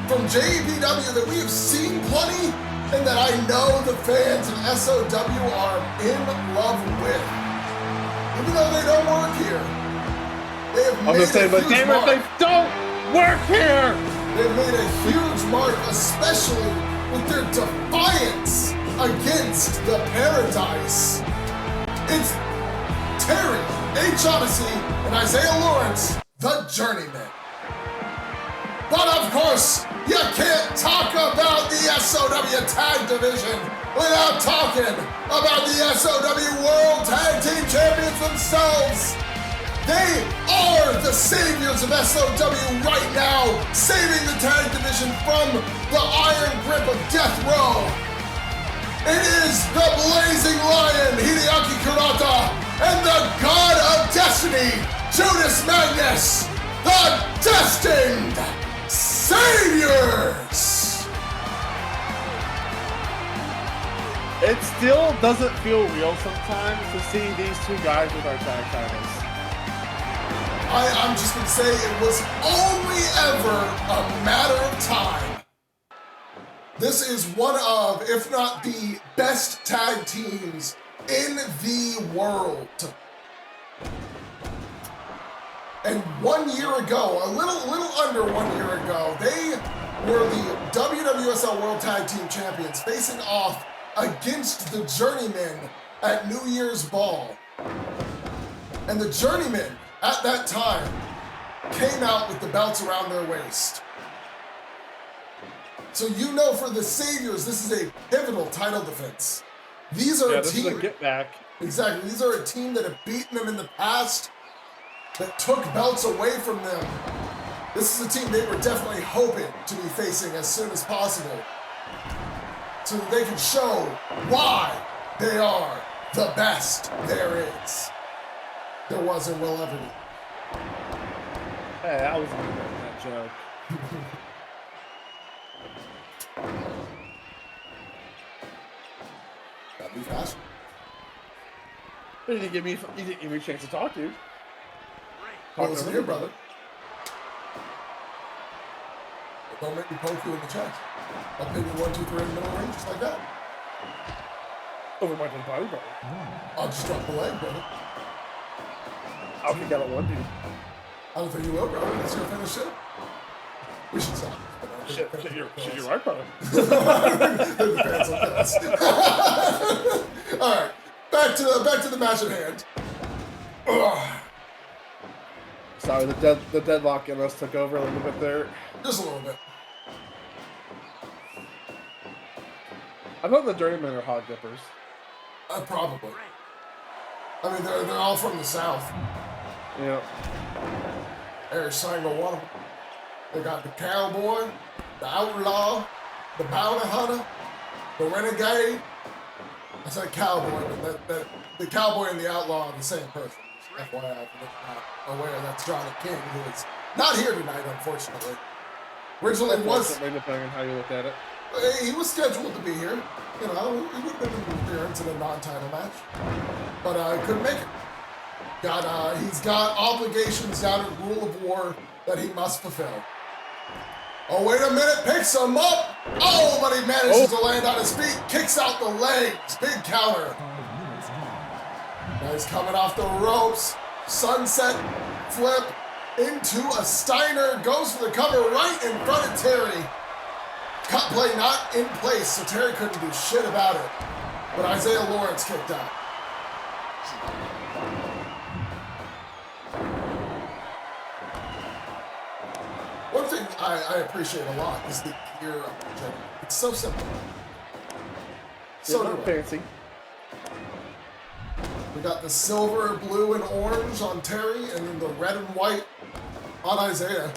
from JEPW that we have seen plenty and that I know the fans of SOW are in love with. Even though they don't work here, they have made a huge mark. They don't work here! They've made a huge mark, especially with their defiance against the Paradise. It's Terry, H. Odyssey, and Isaiah Lawrence, the Journeymen. But of course, you can't talk about the SOW Tag Division without talking about the SOW World Tag Team Champions themselves. They are the saviors of SOW right now, saving the tag division from the iron grip of death row. It is the Blazing Lion, Hideaki Kurata, and the God of Destiny, Judas Magnus, the Destined Saviors! It still doesn't feel real sometimes to see these two guys with our tag titles. I'm just going to say it was only ever a matter of time. This is one of, if not the best tag teams in the world. And 1 year ago, a little under 1 year ago, they were the WWSL World Tag Team Champions facing off against the Journeymen at New Year's Ball. And the Journeymen, at that time, came out with the belts around their waist. So you know for the Saviors, this is a pivotal title defense. These are a team. This is a get back. Exactly. These are a team that have beaten them in the past, that took belts away from them. This is a team they were definitely hoping to be facing as soon as possible, so that they can show why they are the best there is. There was and will ever be. Hey, that was a good one, that joke. Gotta be fast. You didn't give me a chance to talk to you. Well, listen here, brother. But don't make me poke you in the chest. I'll pin you 1, 2, 3 in the middle range, just like that. Over my dead body, brother. I'll just drop the leg, brother. I'll kick out at one, dude. I don't think you will, brother. That's your finish it. We should stop. Shit, you're right, brother. The fans will kill us. All right, back to the match at hand. Ugh. Sorry, the deadlock in us took over a little bit there. Just a little bit. I thought the Journeymen are hog dippers. Probably. I mean, they're all from the South. Yeah. There's single one of them. They got the cowboy, the outlaw, the bounty hunter, the renegade. I said cowboy, but the cowboy and the outlaw are the same person. FYI, for those not aware, that's Johnny King, who is not here tonight, unfortunately. Originally was. Depending on how you look at it. He was scheduled to be here. You know, he would have been an appearance in a non-title match, but couldn't make it. He's got obligations down at Rule of War that he must fulfill. Oh, wait a minute, picks him up. Oh, but he manages to land on his feet, kicks out the legs. Big counter. Now he's coming off the ropes. Sunset flip into a Steiner. Goes for the cover right in front of Terry. cut play not in place, so Terry couldn't do shit about it. But Isaiah Lawrence kicked out. One thing I appreciate a lot is the gear of the Journeymen. It's so simple. So not fancy. We got the silver, blue, and orange on Terry, and then the red and white on Isaiah.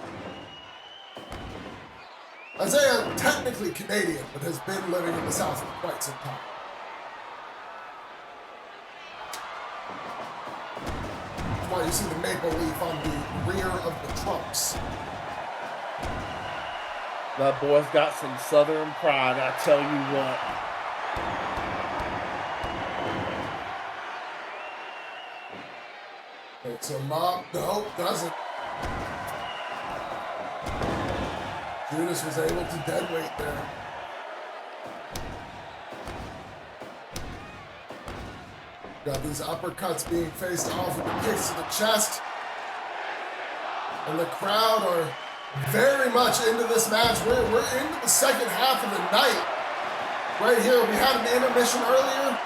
Isaiah, technically Canadian, but has been living in the South for quite some time. That's why you see the maple leaf on the rear of the trunks. That boy's got some Southern pride, I tell you what. It's a mop. No, doesn't. Judas was able to deadweight there. Got these uppercuts being faced off with the kicks to the chest. And the crowd are very much into this match. We're into the second half of the night. Right here, we had an intermission earlier.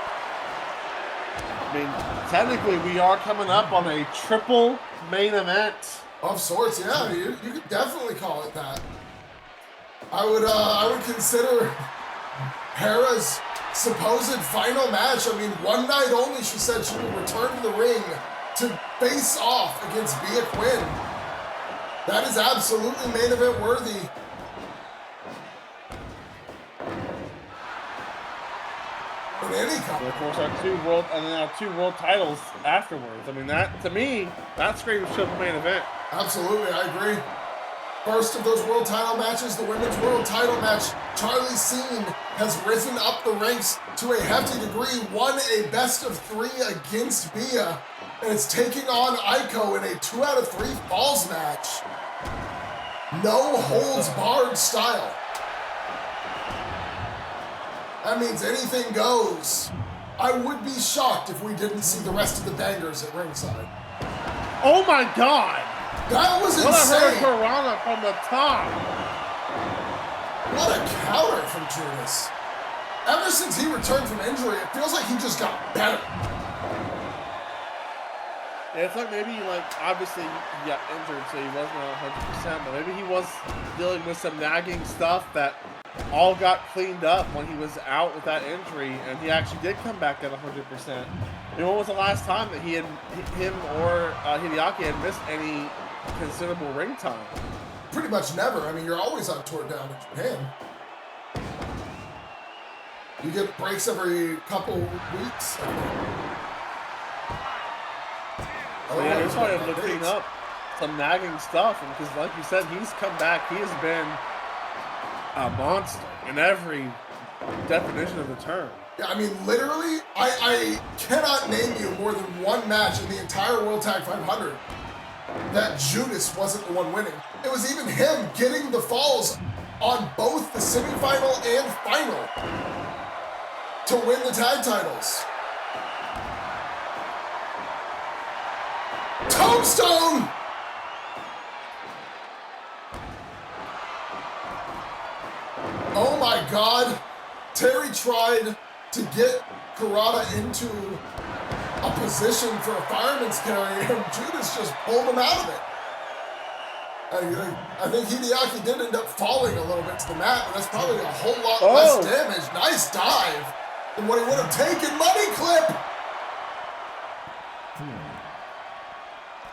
I mean, technically, we are coming up on a triple main event. Of sorts, yeah. You could definitely call it that. I would consider Hera's supposed final match. I mean, one night only, she said she would return to the ring to face off against M.E.A.T. Quinn. That is absolutely main event worthy. In any company. And of course, our two world titles afterwards. I mean, that to me, that screams triple main event. Absolutely, I agree. First of those world title matches, the women's world title match, Charli has risen up the ranks to a hefty degree, won a best of 3 against M.E.A.T, and it's taking on Aiko in a 2 out of 3 falls match. No holds barred style. That means anything goes. I would be shocked if we didn't see the rest of the bangers at ringside. Oh my God! That was What a insane. Hurricanrana from the top. What a counter from Judas. Ever since he returned from injury, it feels like he just got better. Yeah, it's like maybe, obviously he got injured, so he wasn't 100%, but maybe he was dealing with some nagging stuff that all got cleaned up when he was out with that injury, and he actually did come back at 100%. And when was the last time that him or Hideaki had missed any considerable ring time? Pretty much never. I mean, you're always on tour down in Japan. You get breaks every couple weeks. So yeah, they're trying to clean up some nagging stuff, and because like you said, he's come back. He has been a monster in every definition of the term. Yeah, I mean, literally, I cannot name you more than one match in the entire World Tag 500 that Judas wasn't the one winning. It was even him getting the falls on both the semifinal and final to win the tag titles. Tombstone! Oh my God. Terry tried to get Kurata into a position for a fireman's carry, and Judas just pulled him out of it. I think Hideaki did end up falling a little bit to the mat, but that's probably a whole lot less damage. Nice dive than what he would have taken. Money clip!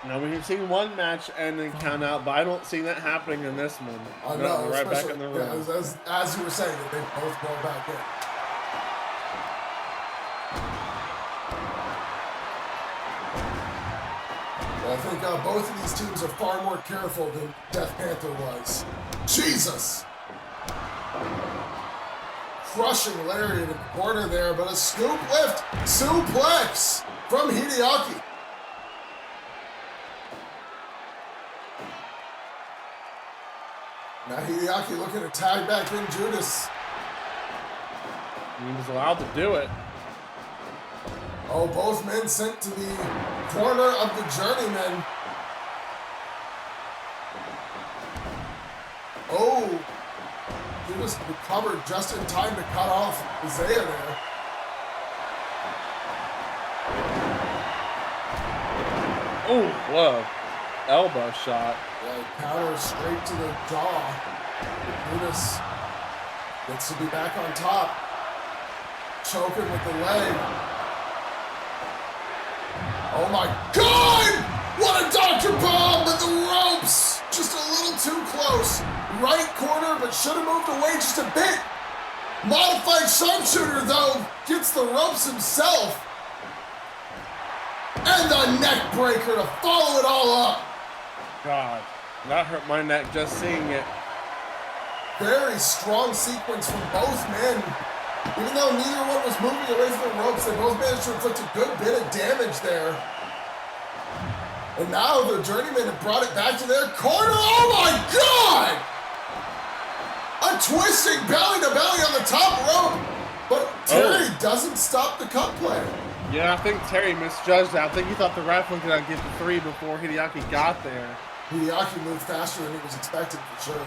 Now we've seen one match and then count out, but I don't see that happening in this one. I know, right back in the ring. Yeah, as you were saying, that they both go back in. Well, I think both of these teams are far more careful than Death Panther was. Jesus! Crushing lariat in the corner there, but a scoop lift, suplex from Hideaki. Now Hideaki looking to tag back in Judas. He was allowed to do it. Oh, both men sent to the corner of the Journeymen. Oh, Judas recovered just in time to cut off Isaiah there. Oh, whoa. Elbow shot. Yeah, counter straight to the jaw. Judas gets to be back on top. Choking with the leg. Oh my God! What a Dr. Bomb with the ropes! Just a little too close. Right corner, but should have moved away just a bit. Modified sharpshooter, though, gets the ropes himself. And the neck breaker to follow it all up. God, that hurt my neck just seeing it. Very strong sequence from both men. Even though neither one was moving away from the ropes, they both managed to inflict a good bit of damage there. And now the Journeymen have brought it back to their corner. Oh my God! A twisting belly to belly on the top rope. But Terry doesn't stop the cut play. Yeah, I think Terry misjudged that. I think he thought the ref was going to get the 3 before Hideaki got there. Hideaki moved faster than it was expected for sure.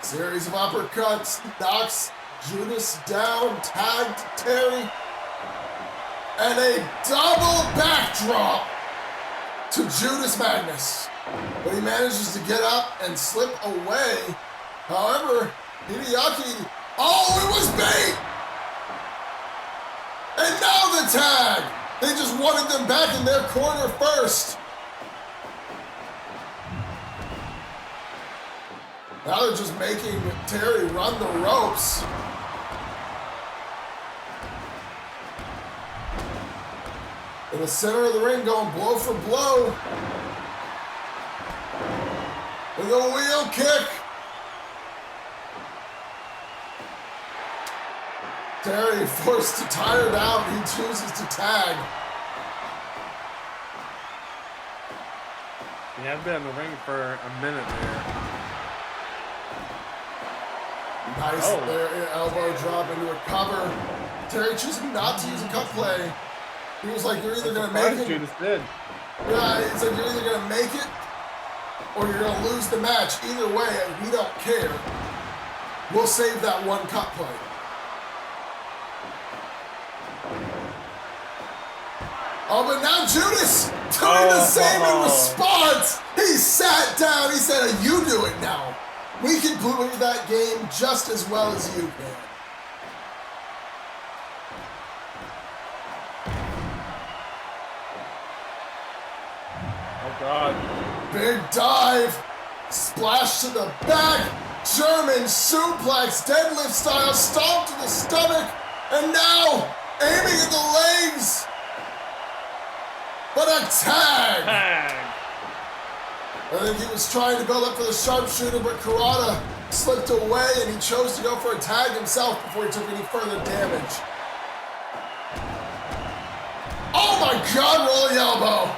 Series of uppercuts, knocks Judas down, tagged Terry, and a double backdrop to Judas Magnus. But he manages to get up and slip away. However, Hideaki, oh, it was bait! And now the tag! They just wanted them back in their corner first. Now they're just making Terry run the ropes. In the center of the ring, going blow for blow. With a wheel kick. Terry forced to tire out. He chooses to tag. He had been in the ring for a minute there. Nice there, elbow drop into a cover. Terry choosing not to use a cut play. He was like, you're either going to make it. Judas did. Yeah, it's like, you're either going to make it or you're going to lose the match. Either way, we don't care. We'll save that one cut play. Oh, but now Judas doing the same in response. He sat down. He said, you do it now. We can play that game just as well as you can. Oh, God. Big dive. Splash to the back. German suplex, deadlift style, stomp to the stomach. And now, aiming at the legs. But a tag. I think he was trying to build up for the sharpshooter, but Kurata slipped away and he chose to go for a tag himself before he took any further damage. Oh my God, rolling elbow.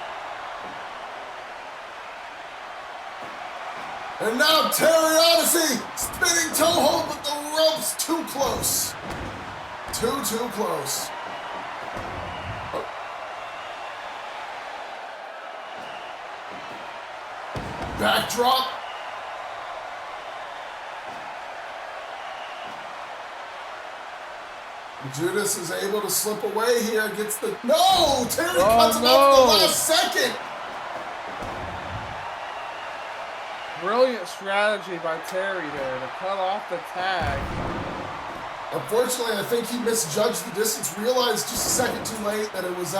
And now Terry Odyssey, spinning toe hold, but the rope's too close. Too close. Backdrop. Judas is able to slip away here, gets the... No! Terry cuts him off in the last second! Brilliant strategy by Terry there to cut off the tag. Unfortunately, I think he misjudged the distance, realized just a second too late that it was,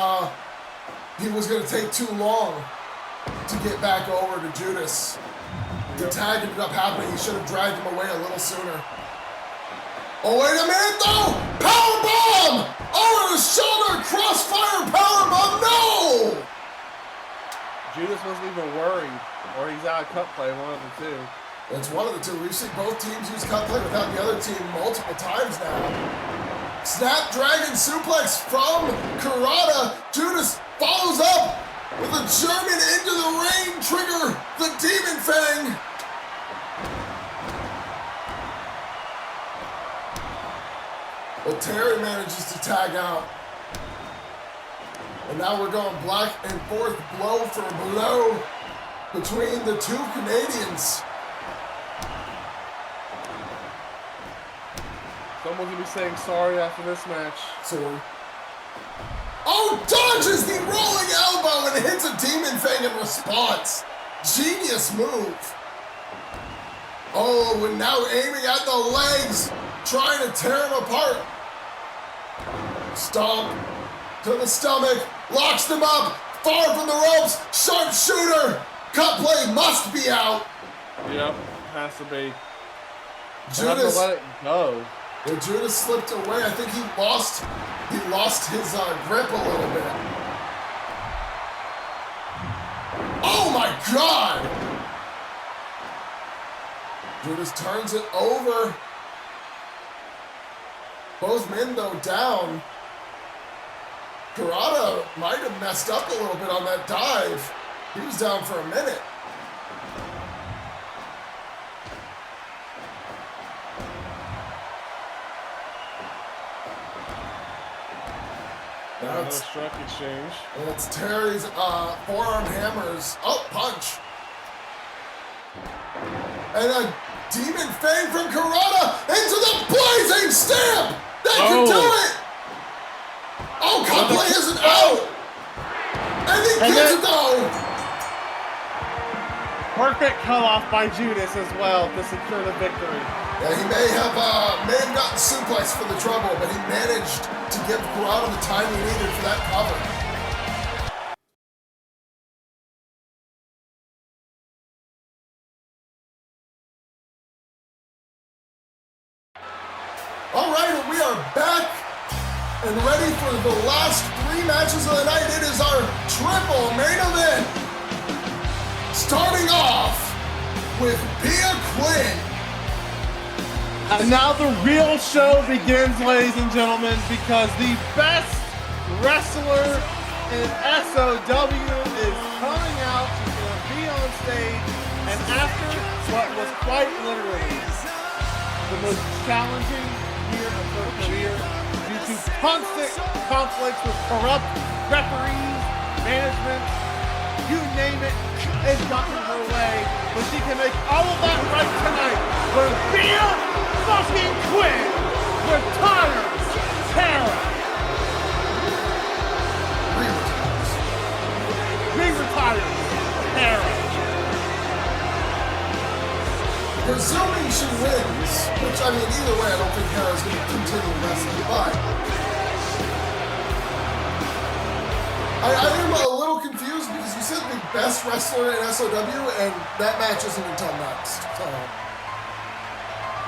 he was going to take too long to get back over to Judas. The tag ended up happening. He should have dragged him away a little sooner. Oh, wait a minute, though! Powerbomb! Over the shoulder, crossfire powerbomb, no! Judas wasn't even worried, or he's out of cut play, one of the two. It's one of the two. We've seen both teams use cut play without the other team multiple times now. Snapdragon suplex from Kurata. Judas follows up with a German into the ring, trigger the Demon Fang. But Terry manages to tag out. And now we're going back and forth, blow for blow. between the two Canadians. Someone's gonna be saying sorry after this match. Sorry. Oh, dodges the rolling elbow and hits a Demon Fang in response. Genius move. Oh, and now aiming at the legs, trying to tear him apart. Stomp to the stomach, locks them up, far from the ropes, sharpshooter. Cut play must be out. Yep, has to be. Judas, let it go. yeah, Judas slipped away. I think he lost his grip a little bit. Oh my God! Judas turns it over. Both men though down. Kurata might have messed up a little bit on that dive. He was down for a minute. Another struck exchange. That's Terry's forearm hammers. Oh, punch. And a Demon Fang from Kurata into the blazing stamp! That can do it! Oh, Kapley isn't out! And he gets it though! Perfect cutoff by Judas as well to secure the victory. Yeah, he may have gotten suplexed for the trouble, but he managed to give Kurata the time he needed for that cover. All right, and we are back and ready for the last 3 matches of the night. It is our triple main event. Starting off with M.E.A.T Quinn. And now the real show begins, ladies and gentlemen, because the best wrestler in SOW is coming out. She's going to be on stage, and after what was quite literally the most challenging year of her career due to constant conflicts with corrupt referees, management, you name it, it's gotten her way. But she can make all of that right tonight when M.E.A.T fucking Quinn retires Hera. Re-retires Hera. Presuming she wins, which I mean, either way, I don't think Hera's going to continue wrestling, but I am a little confused because you said the best wrestler in SOW, and that match isn't until next. So.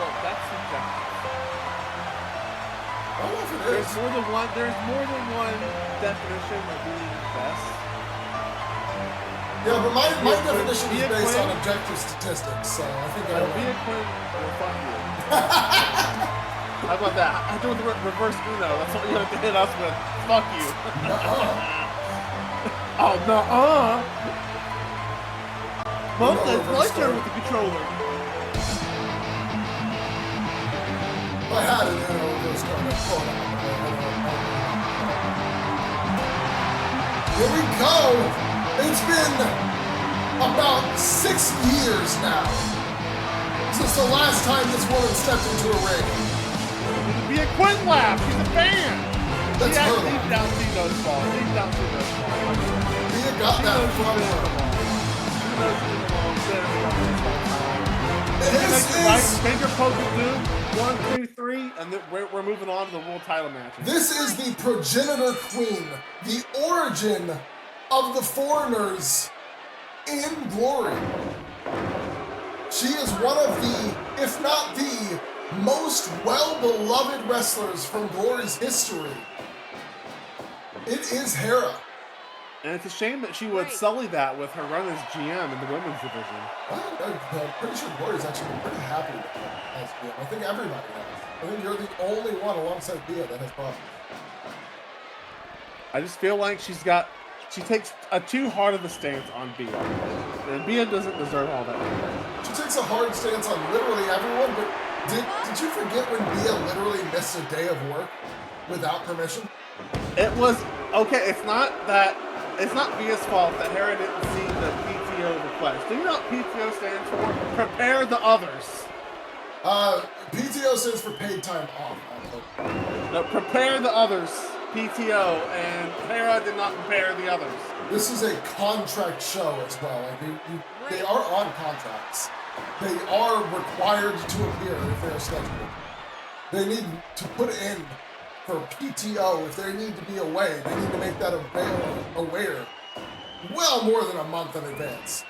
Well, that's subjective. I don't know if it is. There's more than one definition of being best. Yeah, but my definition is M.E.A.T based Quinn. on objective statistics, so I think I don't M.E.A.T Quinn will fuck you. How about that? I do the reverse Uno. That's what you have to hit us with. Fuck you. Oh, no. Well, it's my turn with the controller. I had it in a reverse card. Here we go. It's been about 6 years now since the last time this woman stepped into a ring. Be a Quinn laugh. She's a fan. That's her. Deep down, she knows ball. Deep down, she knows ball. Mia got She that knows from she's her. She knows she's ball. This is Finger poke it through. 1, 2, 3, and then we're moving on to the world title match. This is the progenitor queen, the origin of the foreigners in Glory. She is one of the, if not the, most well-beloved wrestlers from Glory's history. It is Hera. And it's a shame that she would sully that with her run as GM in the women's division. I'm pretty sure Glory's actually been pretty happy with her as GM. I think everybody has. I think you're the only one alongside Bia that has problems. I just feel like she takes a too hard of a stance on Bia. And Bia doesn't deserve all that. She takes a hard stance on literally everyone, but did you forget when Bia literally missed a day of work without permission? It was, okay, it's not that it's not Bia's fault that Hera didn't see the PTO request. Do you know what PTO stands for? Prepare the others. PTO stands for paid time off. No, prepare the others. PTO, and Hera did not prepare the others. This is a contract show as well. Like they are on contracts. They are required to appear if they're scheduled. They need to put in for PTO if they need to be away. They need to make that aware well more than a month in advance.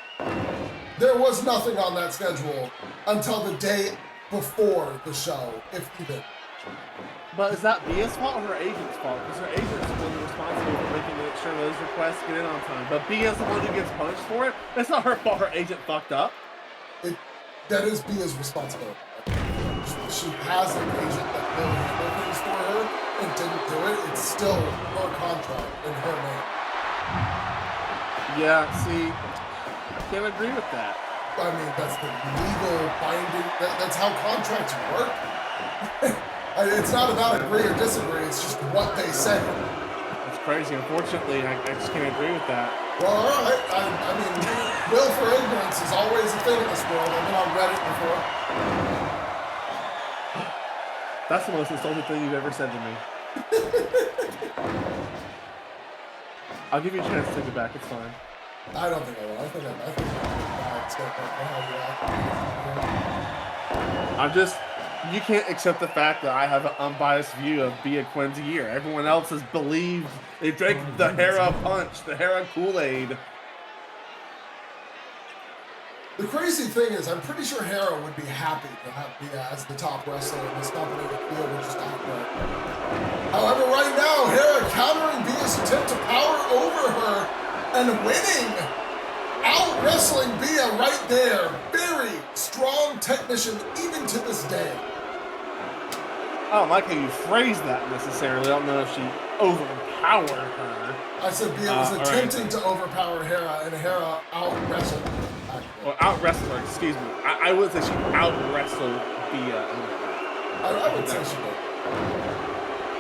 There was nothing on that schedule until the day before the show, if even. But is that Bia's fault or her agent's fault? Because her agent's the one responsible for making sure those requests get in on time. But Bia's the one who gets punished for it. It's not her fault her agent fucked up. That is Bia's responsibility. She has an agent that will handle things for her and didn't do it. It's still her contract in her name. Yeah, see, I can't agree with that. I mean, that's the legal binding. That's how contracts work. It's not about agree or disagree. It's just what they say. That's crazy. Unfortunately, I just can't agree with that. Well, all right. I mean, will for ignorance is always a thing in this world. I've been on Reddit before. That's the most insulting thing you've ever said to me. I'll give you a chance to take it back. It's fine. I don't think I will. I think I'm you can't accept the fact that I have an unbiased view of Bia Quinn's year. Everyone else has believed they drank the Hera punch, the Hera Kool-Aid. The crazy thing is, I'm pretty sure Hera would be happy to have Bia as the top wrestler in this company if Bia would just act right. However, right now, Hera countering Bia's attempt to power over her and winning, out-wrestling Bia right there. Very strong technician even to this day. I don't like how you phrased that necessarily. I don't know if she overpowered her. I said Bia was attempting to overpower Hera, and Hera out-wrestled her. Well, out-wrestled her, excuse me. I would say she out-wrestled Bia. I would say she did.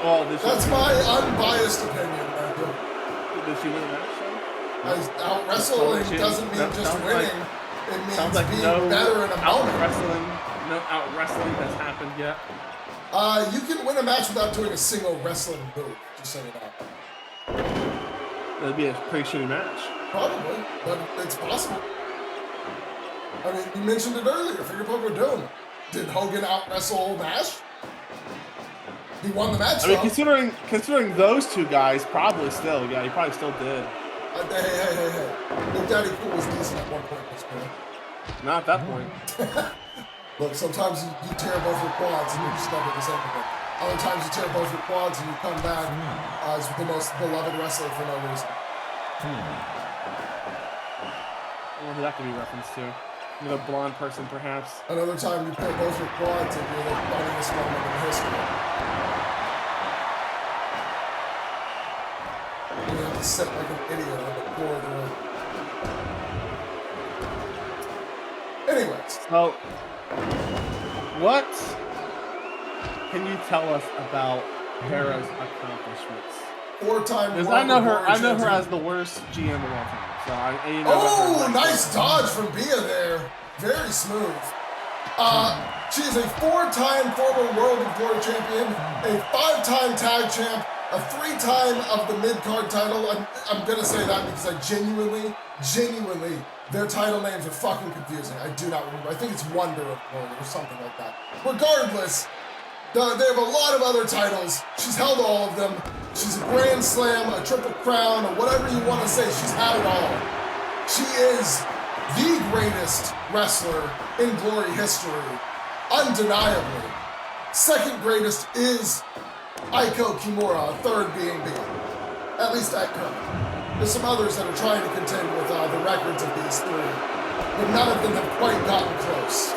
Oh, that's my unbiased opinion. Did she win that show? Out-wrestling doesn't mean just winning. It means being better in a moment. No out-wrestling has happened yet. You can win a match without doing a single wrestling move, just so you know. That'd be a pretty shitty match. Probably, but it's possible. I mean, you mentioned it earlier, Finger Poker Doom. Did Hogan out-wrestle Nash? He won the match, I mean, considering those two guys, probably still, yeah, he probably still did. Hey. Big Daddy Cool was decent at one point in this career. Not at that point. Look, sometimes you tear both your quads and you just never the same again. Other times you tear both your quads and you come back as the most beloved wrestler for no reason. I wonder who that could be referenced to. Another blonde person, perhaps. Another time you tear both your quads and you're the funniest moment in history. And you have to sit like an idiot on the floor of the room. Anyways. So, what can you tell us about Hera's accomplishments? Four-time Because I know her as the worst GM of all time. So I know nice dodge from Bia there. Very smooth. She is a 4-time former World of Glory champion, a 5-time tag champ, a 3-time of the mid-card title. I'm gonna say that because I genuinely, their title names are fucking confusing. I do not remember. I think it's Wonder of Glory or something like that. Regardless, they have a lot of other titles. She's held all of them. She's a Grand Slam, a Triple Crown, or whatever you want to say. She's had it all. She is the greatest wrestler in Glory history, undeniably. Second greatest is Aiko Kimura, third being Bia. At least at current. There's some others that are trying to contend with the records of these three, but none of them have quite gotten close.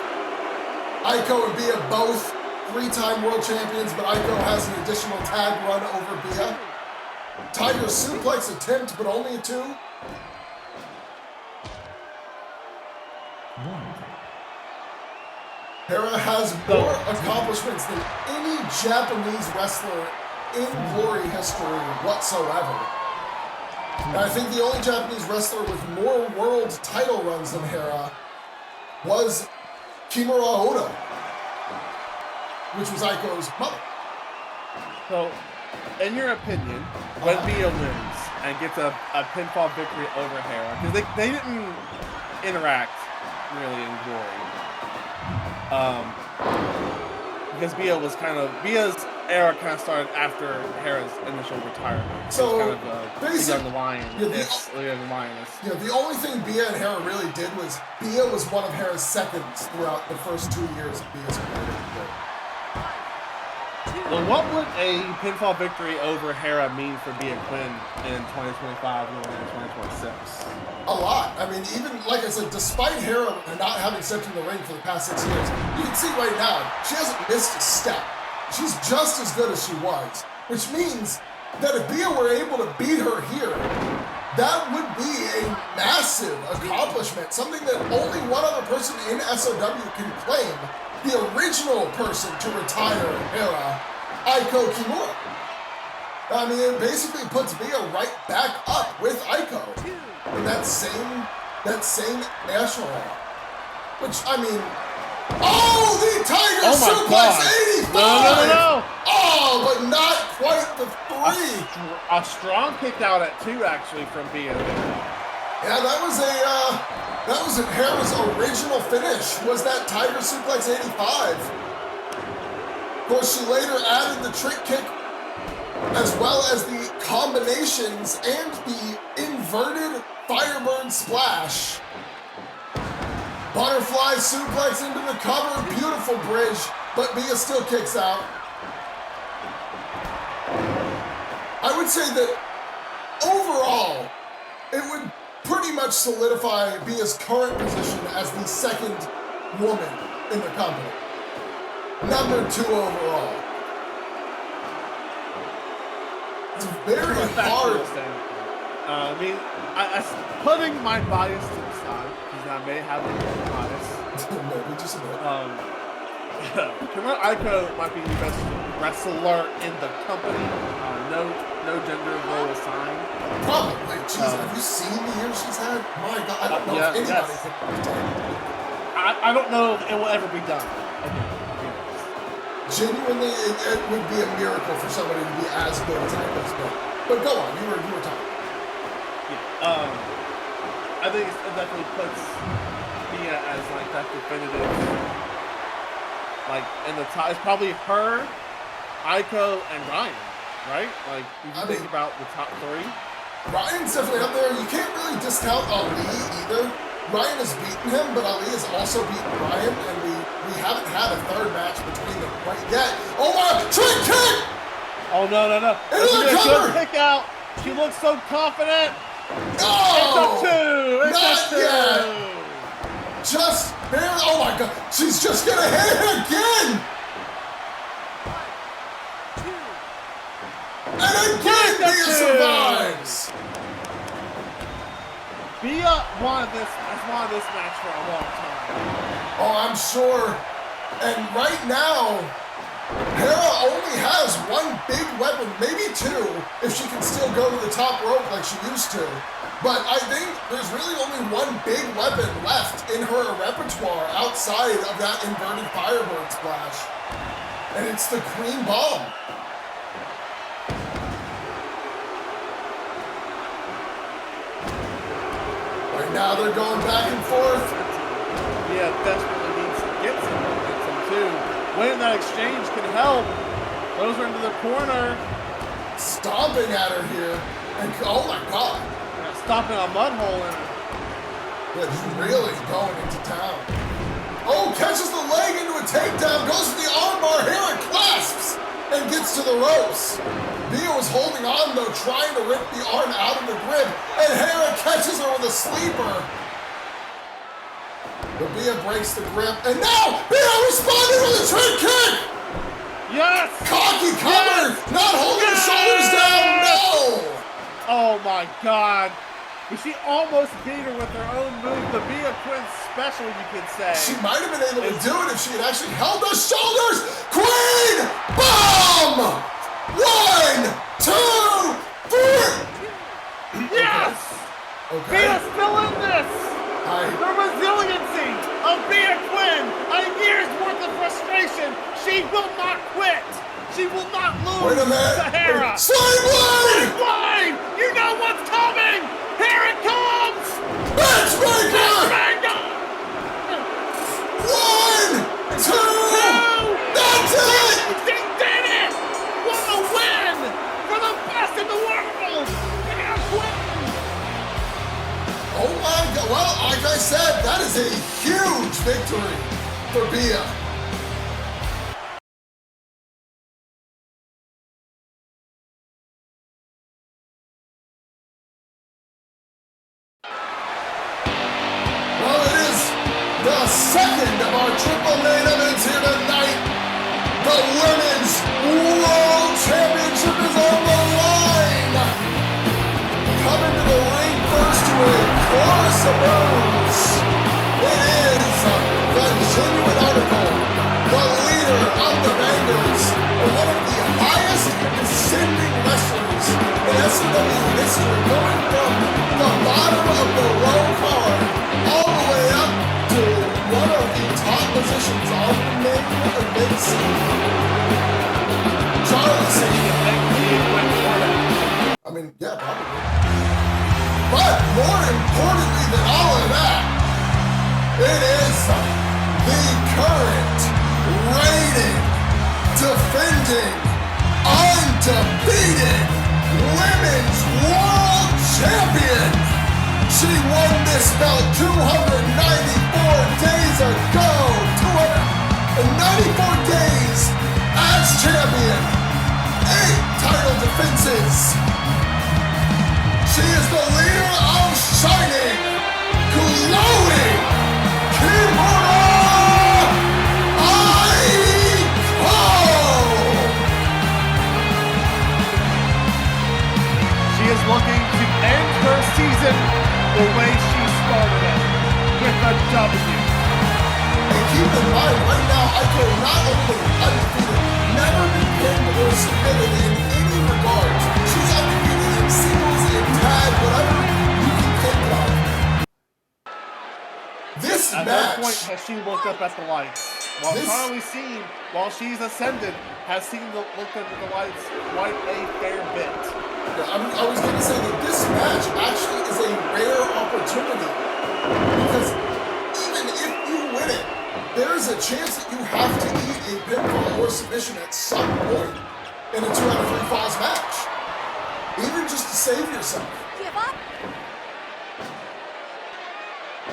Aiko and Bia both 3-time world champions, but Aiko has an additional tag run over Bia. Tiger suplex attempt, but only a 2. Hera has more accomplishments than any Japanese wrestler in Glory history whatsoever. And I think the only Japanese wrestler with more world title runs than Hera was Kimura Oda, which was Aiko's mother. So, in your opinion, when Bia wins and gets a pinfall victory over Hera, because they didn't interact really in glory, because Bia's era kind of started after Hera's initial retirement. So it was kind of basically, the lioness. the only thing Bia and Hera really did was Bia was one of Hera's seconds throughout the first 2 years of Bia's career. Well, what would a pinfall victory over Hera mean for Bia Quinn in 2025 and in 2026? A lot. I mean, even, like I said, despite Hera not having stepped in the ring for the past 6 years, you can see right now, she hasn't missed a step. She's just as good as she was, which means that if Bia were able to beat her here, that would be a massive accomplishment, something that only one other person in SOW can claim, the original person to retire Hera, Aiko Kimura. I mean, it basically puts Bia right back up with Aiko in that same echelon. Which, I mean, oh, the Tiger Suplex 85! No. Oh, but not quite the 3. A strong kick out at 2, actually, from Bia. Yeah, that was Hera's original finish, was that Tiger Suplex 85. Of course, she later added the trick kick as well as the combinations and the inverted Firebird Splash. Butterfly suplex into the cover, beautiful bridge, but Bia still kicks out. I would say that overall, it would pretty much solidify Bia's current position as the second woman in the company. Number 2 overall. It's very hard. I mean, putting my bias to the side, because I may have a little bias. Maybe just a bit. Aiko might be the best wrestler in the company. No gender role assigned. Probably. Jeez, have you seen the year she's had? My God, I don't know if anybody can pretend. I don't know if it will ever be done again. Genuinely, it would be a miracle for somebody to be as good as Aiko's been. But go on, you were talking. Yeah, I think it definitely puts Bia as like that definitive, like in the top. It's probably her, Aiko, and Ryan, right? Like if you think about the top 3. Ryan's definitely up there. You can't really discount Ali either. Ryan has beaten him, but Ali has also beaten Ryan, and we haven't had a third match between them quite yet. Oh my, trick kick! Oh no. Into the cover! Good kick out. She looks so confident. Oh! It's a 2! Yet! Just barely. Oh my God! She's just gonna hit it again! And again, Bia survives! Bia wanted this match for a long time. Oh, I'm sure. And right now, Hera only has 1 big weapon, maybe 2, if she can still go to the top rope like she used to. But I think there's really only 1 big weapon left in her repertoire outside of that inverted Firebird Splash. And it's the Queen Bomb. Right now they're going back and forth. Yeah, desperately needs to get some momentum too. Winning that exchange can help. Throws her into the corner. Stomping at her here. And oh my God. Stomping a mud hole in her. Yeah, she's really going into town. Oh, catches the leg into a takedown. Goes for the armbar. Hera clasps and gets to the ropes. Bia was holding on though, trying to rip the arm out of the grip. And Hera catches her with a sleeper. But Bia breaks the grip, and now Bia responded with a trick kick! Yes! Cocky cover! Yes! Not holding her shoulders down, no! Oh my God. But she almost beat her with her own move, the Bia Quinn special, you could say. She might have been able to do it if she had actually held those shoulders! Queen Bomb! 1, 2, 3! Yes! Okay. Mia's still in this. The resiliency of Mia Quinn, a year's worth of frustration. She will not quit. She will not lose Wait a minute. to Hera. Slide line! Line! You know what's coming! Here it comes! Matchmaker! One, two, that's it! She did it! What a win! For the best in the world! Mia Quinn! Oh my God, well, like I said, that is a huge victory for Mia. Well, it is the second of our triple main events here tonight. The Women's World Championship is on the line. Coming to the ring first to a chorus of moves. It is the genuine article, the leader of the Bangers, and one of the highest ascending wrestlers in SOW history, going from the bottom of the low card all the way up to one of the top positions on the main event scene. Charli. I mean, yeah, probably. But more importantly than all of that, it is the current reigning, defending, undefeated Women's World Champion. She won this belt 294 days ago. 294 days as champion. 8 title defenses. She is the leader of shining, glowing Kimura Aiko. She is looking to end her season the way she started it, with a W. And keep in mind, right now, Aiko not only undefeated, never been pinned or submitted in any regards. She's undefeated in singles, in tag, whatever you can think of. This At match. no point has she looked up at the lights. While Charli's seen, while she's ascended, has seen looked up at the lights quite a fair bit. I was going to say that this match actually is a rare opportunity because even if you win it, there is a chance that you have to eat a pinfall or submission at some point in a 2 out of 3 falls match, even just to save yourself. Give up.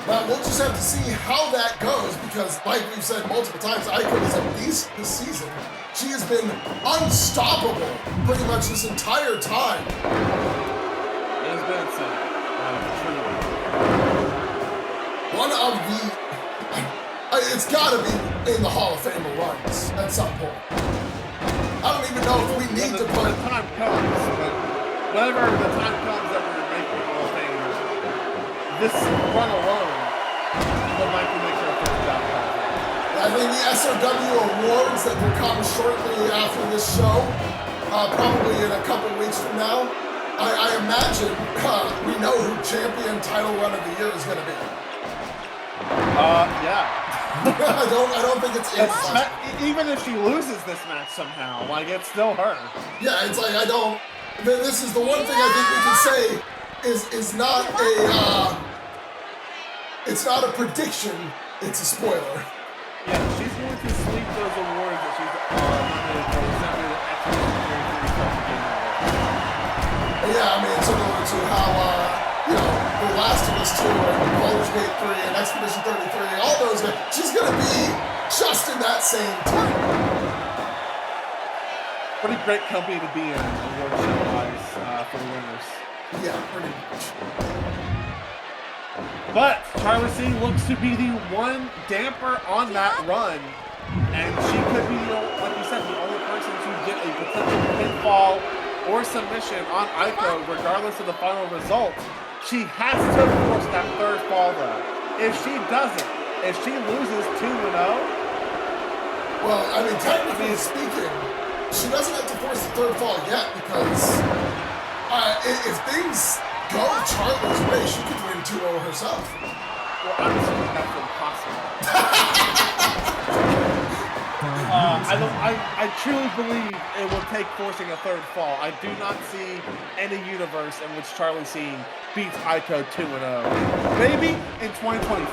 Now we'll just have to see how that goes because, like we've said multiple times, Aiko is a beast this season. She has been unstoppable pretty much this entire time. It has been insane. Truly. One of the, it's got to be in the Hall of Fame runs at some point. I don't even know if we need to put. When the time comes, but whenever the time comes that we're making Hall of Fame, this run alone will likely make her a first ballot Hall of Fame. I think the SOW awards that will come shortly after this show, probably in a couple weeks from now, I imagine we know who champion title run of the year is going to be. Yeah. I don't think it's Even if she loses this match somehow, like, it's still her. Yeah, it's like I don't. This is the one thing I think we can say is not a. It's not a prediction. It's a spoiler. Yeah, she's going to sleep those awards that she's nominated for. Essentially, the X-Men Yeah, I mean, similar to how The Last of Us 2 and Baldur's Gate 3 and Expedition 33, all those. She's gonna be just in that same team. Pretty great company to be in, award show-wise, for the winners. Yeah, pretty much. But Charli C looks to be the one damper on that run, and she could be, like you said, the only person to get a potential pinfall or submission on Aiko, regardless of the final result. She has to force that third fall, though. If she doesn't, if she loses 2-0, well, I mean, technically speaking, she doesn't have to force the third fall yet because if things go Charli's way, she could win 2-0 herself. Well, I'm assuming that's impossible. I truly believe it will take forcing a third fall. I do not see any universe in which Charli Scene beats Aiko 2-0. Maybe in 2024,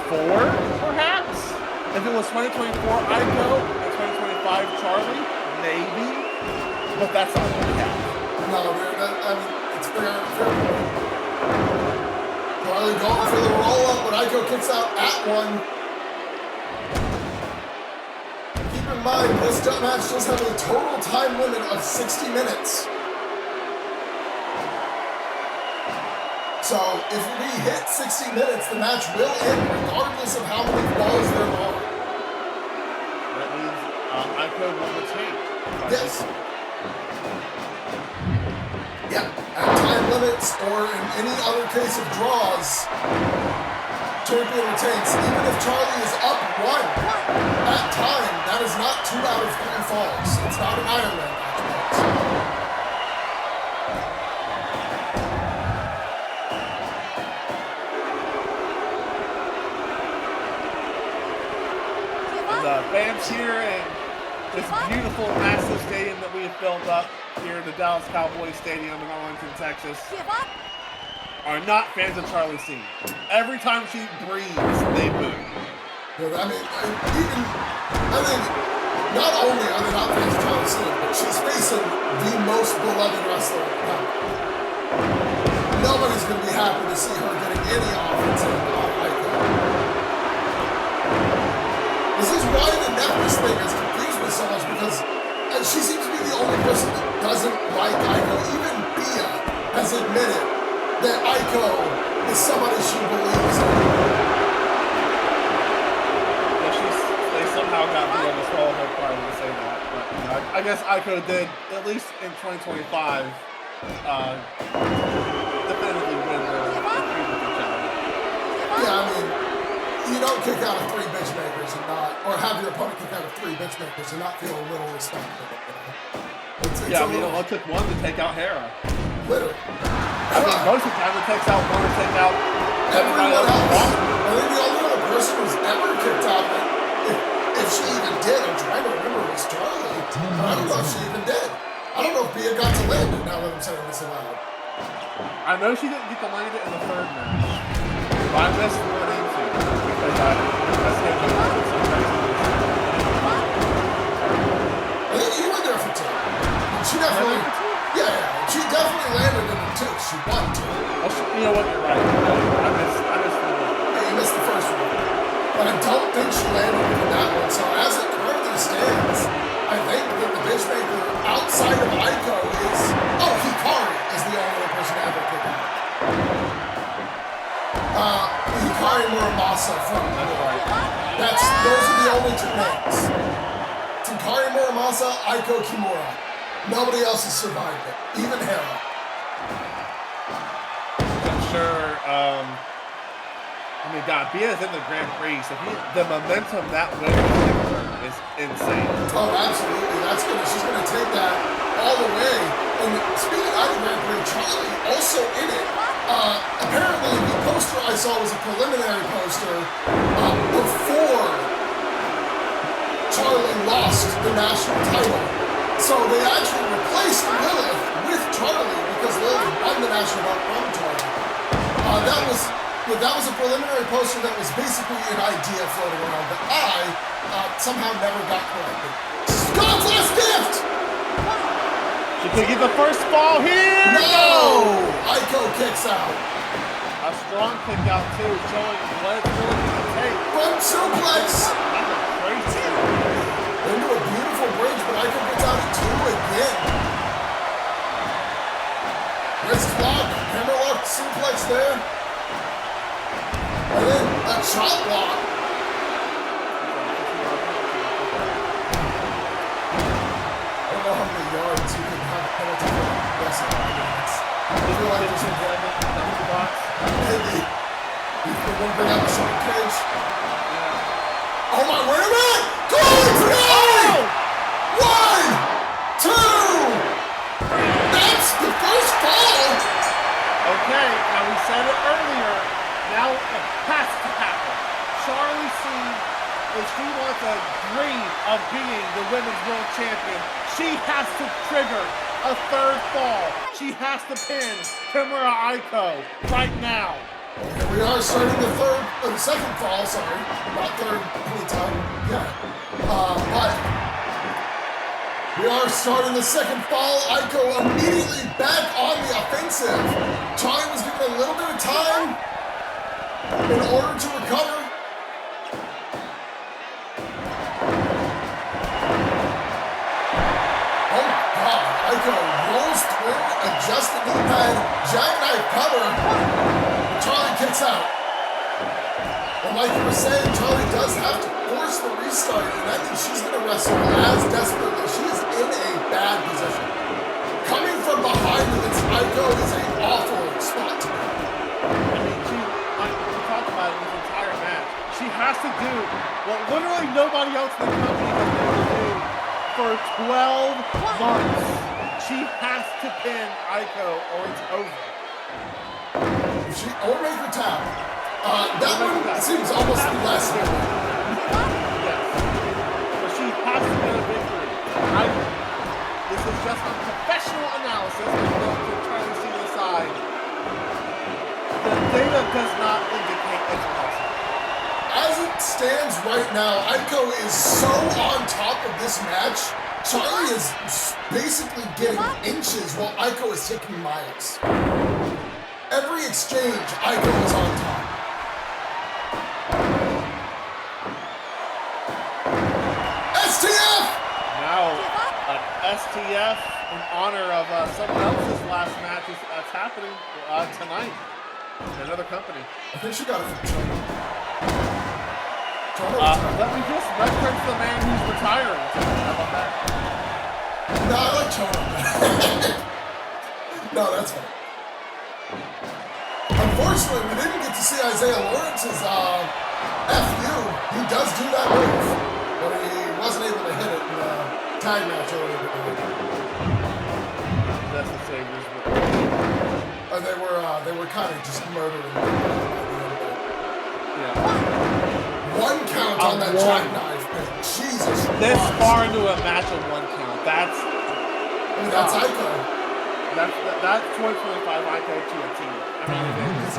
perhaps? If it was 2024 Aiko and 2025 Charli, maybe. But that's not going to happen. No, dude, it's fair point. Charli going for the roll-up, but Aiko kicks out at one. Keep in mind, this match does have a total time limit of 60 minutes. So, if we hit 60 minutes, the match will end regardless of how many balls there are. That means Aiko will retain. Yes. Yeah, at time limits or in any other case of draws, champion retains. Even if Charli is up 1 at time, that is not 2 out of 3 falls. It's not an Iron Man match. The fans here in this beautiful, massive stadium that we have built up here in the Dallas Cowboys Stadium in Arlington, Texas, are not fans of Charli Scene. Every time she breathes, they boo. Yeah, I think not only are they not fans of Charli Scene, but she's facing the most beloved wrestler in the company. Nobody's going to be happy to see her getting any offense on Aiko. This is why the Nephthys thing has confused me so much, because she seems to be the only person that doesn't like Aiko. Even M.E.A.T has admitted that Aiko is somebody she believes in. Yeah, they somehow got me on the swallow her pride to say that. But you know, I guess Aiko did, at least in 2025, definitively win the puberty challenge. Yeah, I mean, you don't kick out of 3 bitch makers and not, or have your opponent kick out of 3 bitch makers and not feel a little respect for it. Yeah, I mean, it took 1 to take out Hera. Literally. I mean, most of the time it takes out 1 to take out Everyone else. I think the only other person who's ever kicked out, if she even did, I'm trying to remember, was Charli. But I don't know if she even did. I don't know if M.E.A.T got to land it now that I'm saying this aloud. I know she didn't get to land it in the 3rd match. But I missed 1 and 2 because I scheduled some crazy. I think you were there for 2. She definitely, she definitely landed in the 2. She won 2. Oh, you know what? You're right. I missed 1. Yeah, you missed the first one. But I don't think she landed in that one. So as it currently stands, I think that the bitch maker outside of Aiko is, Hikari is the only other person to ever kick out. Hikari Muramasa from those are the only 2 names. It's Hikari Muramasa, Aiko Kimura. Nobody else has survived it, even Hera. I'm sure, God, M.E.A.T is in the Grand Prix, so the momentum that win is insane. Oh, absolutely. She's gonna take that all the way. And speaking of the Grand Prix, Charli also in it. Apparently, the poster I saw was a preliminary poster before Charli lost the national title. So they actually replaced Lilith with Charli because Lilith won the national belt from Charli. That was a preliminary poster that was basically an idea floating around that I somehow never got corrected. God's last gift! She could get the first fall here! No! Aiko kicks out. A strong kick out too, showing what it's really going to take. Front suplex! That's a crazy Into a beautiful bridge, but Aiko gets out at 2 again. Wrist lock, hammerlock suplex there. And then a chop block. I don't know how many yards you can have a penalty for wrestling. I feel like there's a box. Maybe. You can bring out the short cage. Oh my, wait a minute! Going for it! 1, 2! That's the first fall! Okay, Okay, now we said it earlier. Now it has to happen. Charli sees if she wants a dream of being the women's world champion, she has to trigger a third fall. She has to pin Kimura Aiko right now. And we are starting the second fall, sorry. Not third anytime. Yeah. But we are starting the second fall. Aiko immediately back on the offensive. Charli was given a little bit of time in order to recover. Oh my God, Aiko rolls through, adjusts the knee pad, jackknife cover. Charli kicks out. And like you were saying, Charli does have to force the restart, and I think she's going to wrestle as desperately. She is in a bad position. Coming from behind against Aiko is an awful spot to be. I mean, we talked about it this entire match. She has to do what literally nobody else in the company has been able to do for 12 months. She has to pin Aiko or it's over. Or make her tap. That one seems almost less. Yes. But she has to get a victory. This is just a professional analysis. I'm going to try to see the side. The data does not indicate it's possible. As it stands right now, Aiko is so on top of this match. Charli is basically getting inches while Aiko is taking miles. Every exchange, Aiko is on top. STF! Now, an STF in honor of someone else's last match that's happening tonight in another company. I think she got it from China. Let me just reference the man who's retiring tonight. How about that? No, I like China. No, that's fine. Unfortunately, we didn't get to see Isaiah Lawrence's FU. He does do that move, but he wasn't able to hit it in the tag match earlier today. That's the Saviors. They were kind of just murdering him. Yeah. One count on that jackknife, man. Jesus This Christ. far into a match of one count. That's Aiko. That's 2025 Aiko to a T. I mean, it is.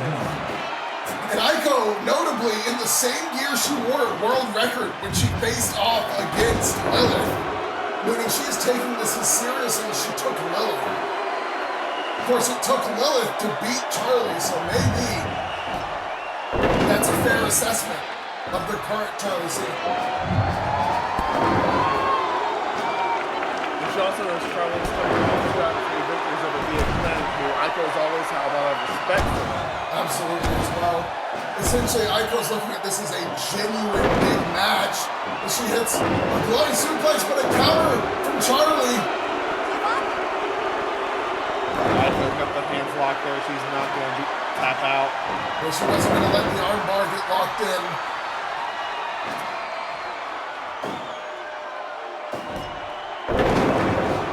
And Aiko, notably, in the same year she wore a world record when she faced off against Lilith, meaning she is taking this as seriously as she took Lilith. Of course, it took Lilith to beat Charli, so maybe that's a fair assessment of the current Charli scene. She also knows Charli's got 3 victories over Liechten, who Aiko's always had a lot of respect for. Absolutely as well. Essentially, Aiko's looking at this as a genuine big match. And she hits a bloody suplex, but a counter from Charli. Aiko got the hands locked there. She's not going to tap out. Well, she wasn't going to let the armbar get locked in.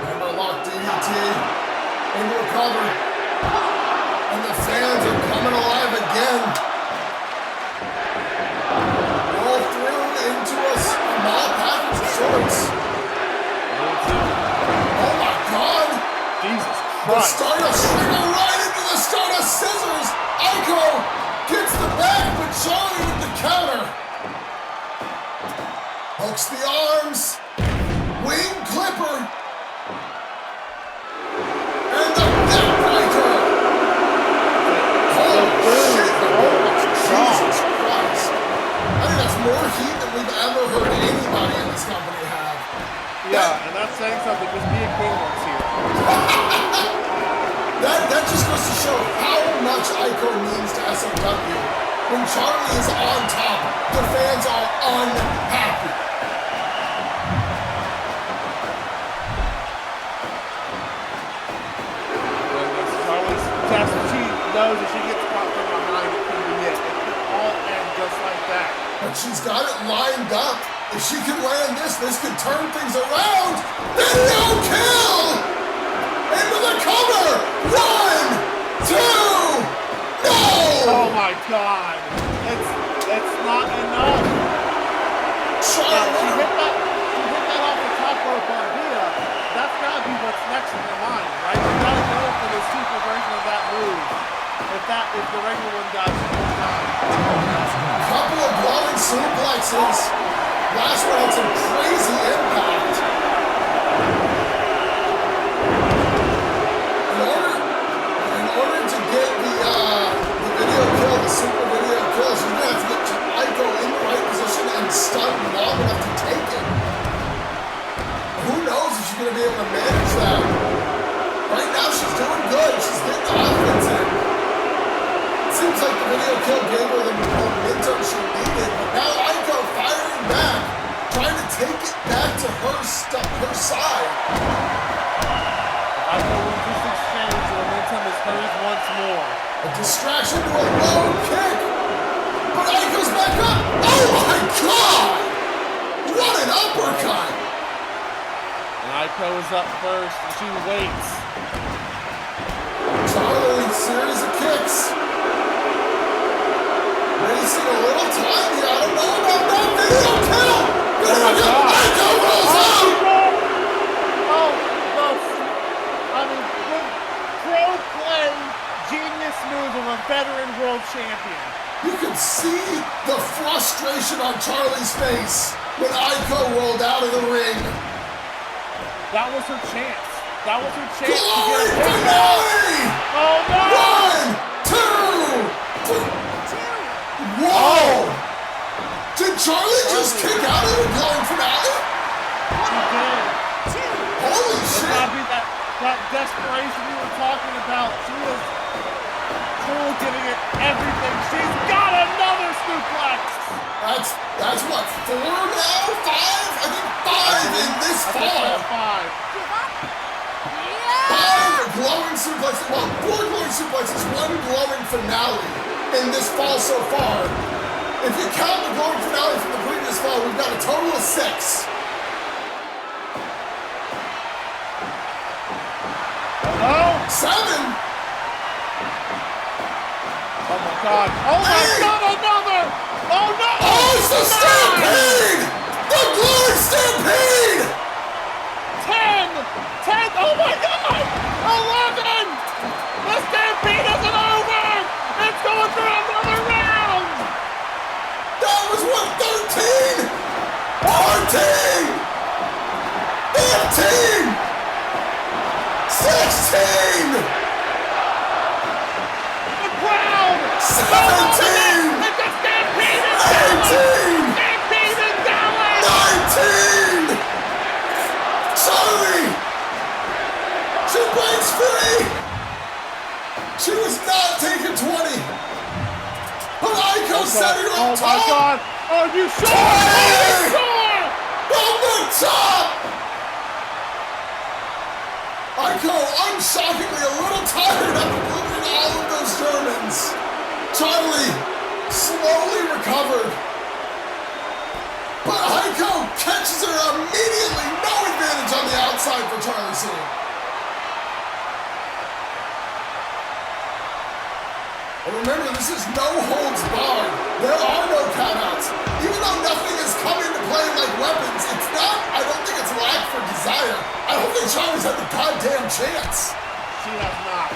Hammerlock DDT into a cover. And the fans are coming alive again. Roll through into a small package of sorts. Oh my God! Jesus The Christ. Stardust Trigger right into the Stardust Scissors! Aiko gets the back, but Charli with the counter. Hooks the arms. Wing Clipper. And the neckbreaker! Holy shit! Jesus Christ! I think that's more heat than we've ever heard anybody in this company have. Yeah, and that's saying something because me and Quinn was here. That just goes to show how much Aiko means to SOW. When Charli is on top, the fans are unhappy. Charli's test, she knows if she gets caught from behind, it could be it. It could all end just like that. But she's got it lined up. If she can land this could turn things around. Then no kill! Into the cover! 1, 2, Oh my God! It's not enough. Now, she hit that off the top rope on Hera. That's gotta be what's next in her mind, right? You gotta go for the super version of that move. If the regular one got one time. Couple of blowing suplexes. Last one had some crazy impact. In order to get the video kill, the super video kills, you're gonna have to get Aiko in the right position and stun long enough to take it. Who knows if she's gonna be able to manage that? Right now she's doing good. She's getting the offense in. Seems like the video kill gave her the momentum she needed, but now Aiko firing back, trying to take it back to her side. Aiko wins this exchange, the momentum is hers once more. A distraction to a low kick, but Aiko's back up. Oh my God! What an uppercut! And Aiko is up first, and she waits. Charli, series of kicks. Racing a little tiny. I don't know about that video kill. Video kill. Aiko rolls out. Oh, no. I mean, good pro play, genius move of a veteran world champion. You could see the frustration on Charli's face when Aiko rolled out of the ring. That was her chance. That was her chance Glory to get a finale! Oh, no! 1, 2, 3. Whoa! Did Charli just kick out of the glowing finale? She did. Holy It's shit! gotta be that desperation we were talking about. She was truly giving it everything. She's got another suplex! That's what, 4 now? 5? I think 5 in this fall. 5. 5 glowing suplexes. Well, 4 glowing suplexes, 1 glowing finale in this fall so far. If you count the glowing finale from the previous fall, we've got a total of 6. Oh! 7. Oh my God! Oh my God! Another! Oh no! Oh, it's the Stampede! The glowing Stampede! 10! Oh my God! 11! The Stampede isn't over! It's going for another round! That was what, 13? 14! 15! 16! The crowd! 17! It's a Stampede in Dallas! 18! Stampede in Dallas! 19! Charli! She breaks free! She was not taking 20! But Aiko set her Oh up my top! God! Are you sure? 20! Are you sure? From the top! Aiko, unshockingly, a little tired after losing all of those Germans. Charli slowly recovered. But Aiko catches her immediately. No advantage on the outside for Charli soon. And remember, this is no holds barred. There are no countouts. Even though nothing has come into play like weapons, it's not, I don't think it's lack for desire. I don't think Charli's had the goddamn chance. She has not.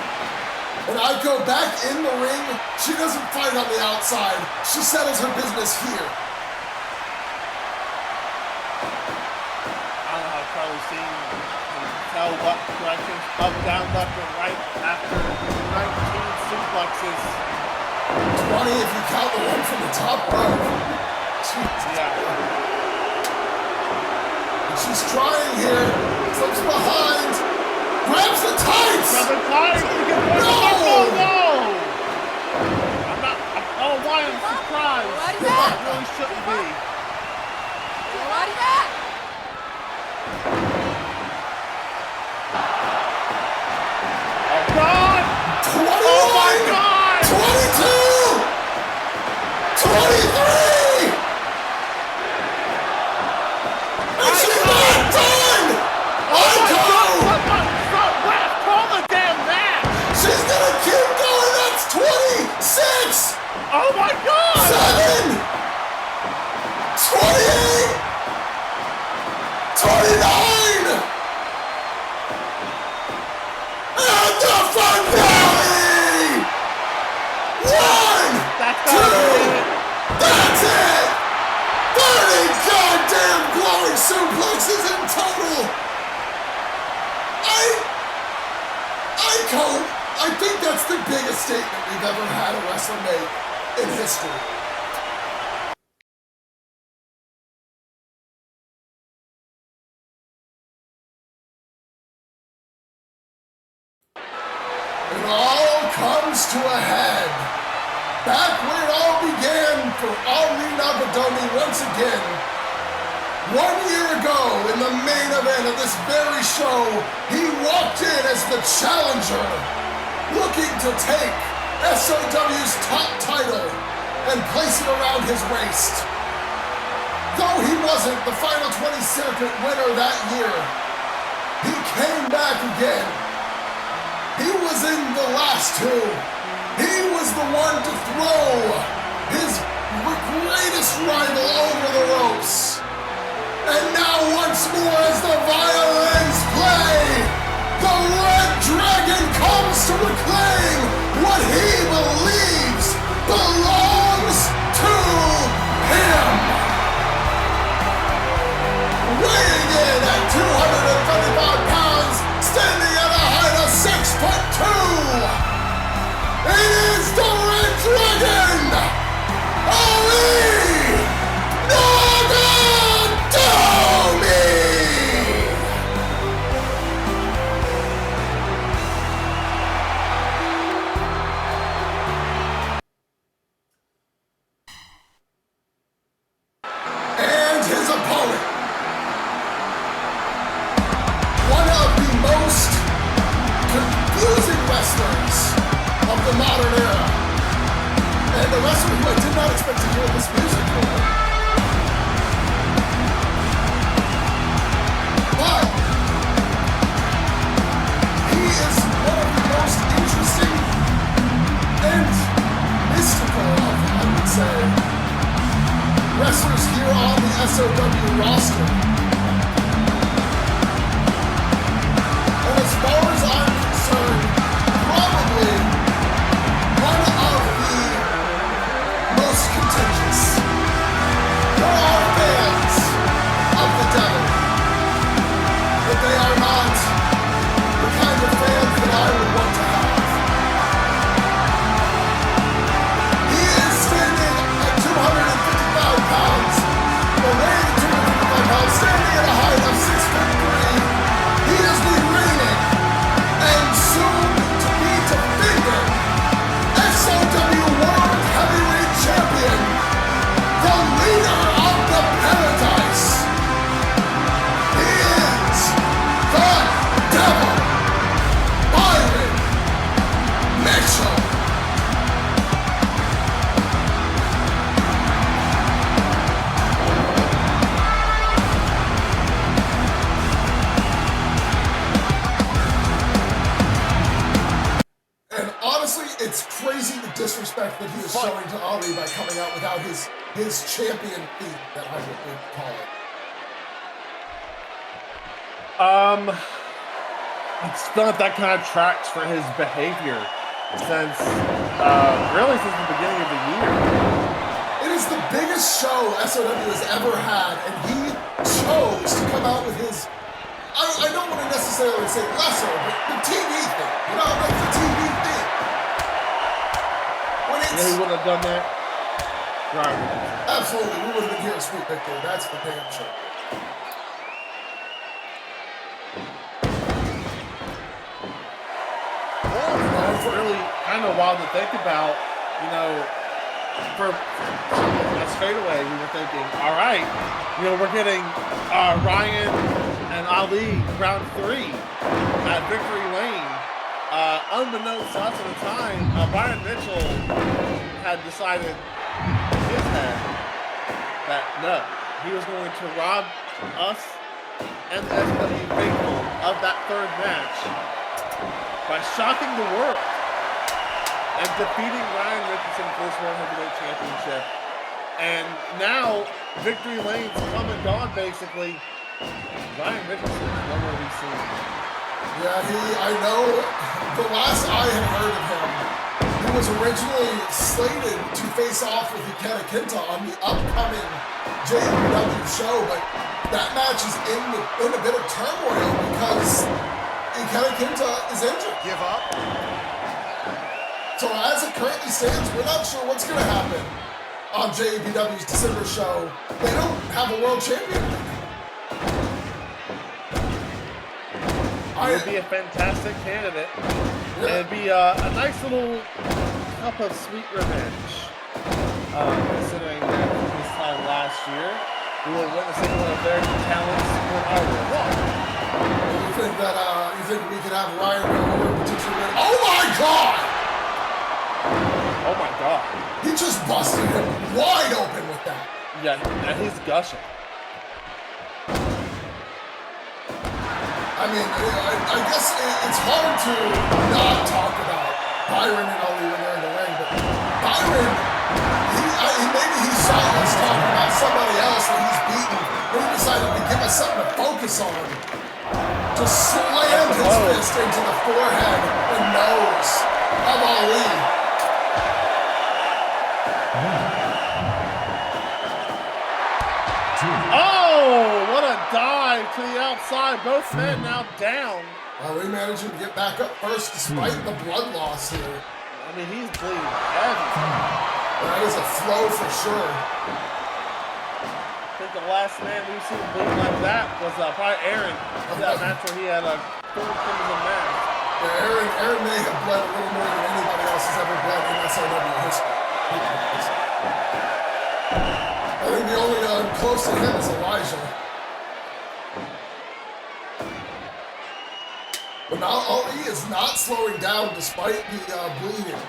And Aiko back in the ring. She doesn't fight on the outside. She settles her business here. I don't know how Charli's seeing and tell what directions up, down, left, and right after 19 suplexes. 20 if you count the one from the top rope. Yeah. And she's trying here. Slips behind. Grabs the tights. Another time to get one. No! Oh no! Oh, why I'm surprised. That really shouldn't be. Oh God! 21! Oh my God! 22! 23! And she's not done! Aiko! Call the damn match! She's gonna keep going! That's 26! suplexes in total. Aiko, I think that's the biggest statement we've ever had a wrestler make in history. It all comes to a head. Back when it all began for Nagadomi once again. 1 year ago, in the main event of this very show, he walked in as the challenger, looking to take SOW's top title and place it around his waist. Though he wasn't the final 22nd winner that year, he came back again. He was in the last two. He was the one to throw his greatest rival over the ropes. And now once more as the violins play, the Red Dragon comes to reclaim what he believes belongs to him. Weighing in at 235 pounds, standing at a height of 6'2", it is the Red Dragon, and his opponent, one of the most confusing wrestlers of the modern era, and a wrestler who I did not expect to hear this music for. But he is one of the most interesting and mystical of, I would say, wrestlers here on the SOW roster. And as far as I'm concerned, probably one of the most contagious. There are fans of the devil, but they are not the kind of fans that I would want to have. He is standing at 255 pounds, or weighing 255 pounds, standing at a height of 6'3". He is the reigning and soon to be defending SOW World Heavyweight Champion, the leader of the Paradise. He is the Devil, Byron Mitchell. And honestly, it's crazy the disrespect that he is showing to Ali by coming out without his champion theme, that I would call it. It's not that kind of tracks for his behavior since really since the beginning of the year. It is the biggest show SOW has ever had, and he chose to come out with his, I don't want to necessarily say lesser, but the TV thing, like the TV thing. When You know who would have done that? Right. absolutely, we would have been here at Sweet Victory, that's for damn sure. It's really kind of wild to think about, for a straightaway, we were thinking, all right, we're getting Ryan and Ali round 3 at Victory Lane. Unbeknownst to us at the time, Byron Mitchell had decided in his head that no, he was going to rob us and the SW faithful of that third match by shocking the world and defeating Ryan Richardson for this World Heavyweight Championship. And now, Victory Lane's come and gone, basically. Ryan Richardson is nowhere to be seen. Yeah, I know, the last I had heard of him, he was originally slated to face off with Ikeda on the upcoming JEW show, but that match is in a bit of turmoil because Ikeda is injured. Give up. So as it currently stands, we're not sure what's going to happen on JEW's December show. They don't have a world champion right now. It would be a fantastic candidate. Yeah. It'd be a nice little cup of sweet revenge. Considering that this time last year, we were witnessing one of their talents when I won. You think we could have Ryan go over and potentially win? Oh my God! Oh my God. He just busted him wide open with that. Yeah, and he's gushing. I mean, I guess it's hard to not talk about Byron and Ali when they're in the ring, but Byron, maybe he saw us talking about somebody else that he's beaten, and he decided to give us something to focus on. Just slammed his fist into the forehead and nose of Ali. Oh, what a dive to the outside. Both men now down. Ali managing to get back up first despite the blood loss here. I mean, he's bleeding heavy. That is a flow for sure. I think the last man we've seen bleeding like that was probably Erren. That match where he had a full crimson mask. Yeah, Erren may have bled a little more than anybody else has ever bled in SOW history. I think the only close to him is Elijah. But now Ali is not slowing down despite the bleeding.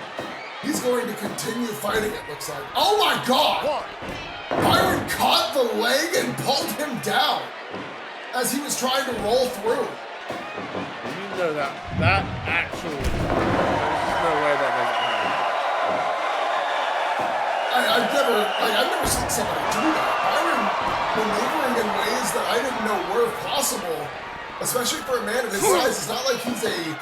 He's going to continue fighting, it looks like. Oh my God! Byron caught the leg and pulled him down as he was trying to roll through. You know that actually, there's no way that doesn't happen. I've never seen somebody do that. Byron maneuvering in ways that I didn't know were possible, especially for a man of his size. It's not like he's a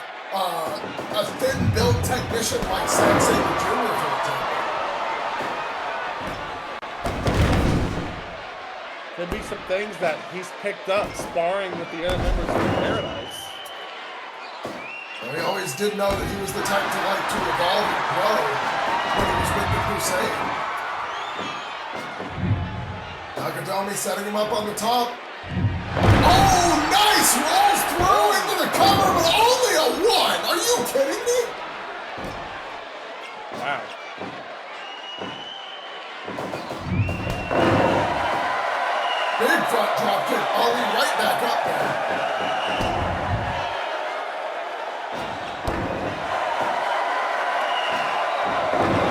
thin-built technician like Sam Saber Jr., for example. There'd be some things that he's picked up sparring with the other members of Paradise. Well, he always did know that he was the type to like to evolve and grow when he was with the Crusade. Nagadomi setting him up on the top. Oh, nice! Rolls through into the cover, but only a one! Are you kidding me? Wow. Big front drop kick. Ali right back up there.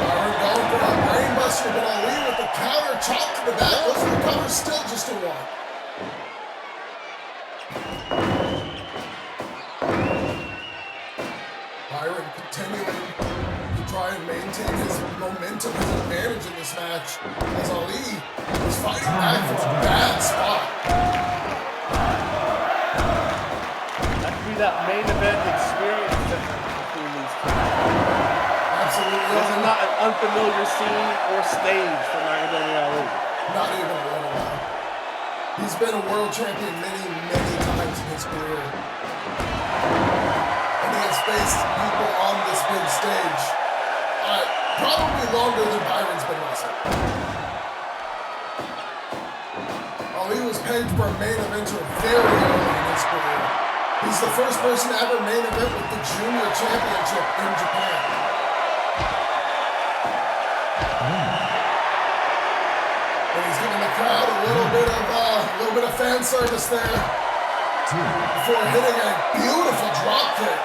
Byron going for a brainbuster, but Ali with the counter chop to the back. Those are the covers, still just a one. Byron continuing to try and maintain his momentum, his advantage in this match, as Ali is fighting back from a bad spot. That could be that main event experience difference between these two. Absolutely. This is not an unfamiliar scene or stage for Nagadomi Ali. Not even a little while. He's been a world champion many, many times in his career. And he has faced people on this big stage probably longer than Byron's been wrestling. Ali was pegged for a main eventer very early in his career. He's the first person to ever main event with the junior championship in Japan. And he's giving the crowd a little bit of fan service there before hitting a beautiful drop kick.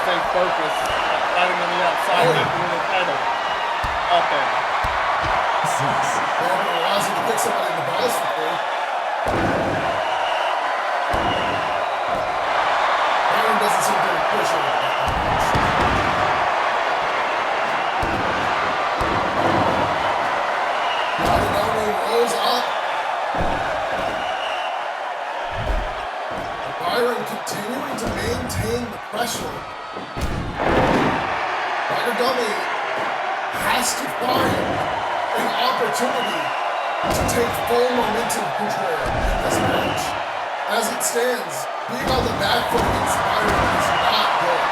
Stay focused, fighting on the outside, getting the title up there. It allows him to kick somebody in the balls for free. Byron doesn't seem to be pushing it. Nagadomi rolls up. Byron continuing to pressure. Nagadomi has to find an opportunity to take full momentum control in this match. As it stands, being on the back foot against Byron is not good.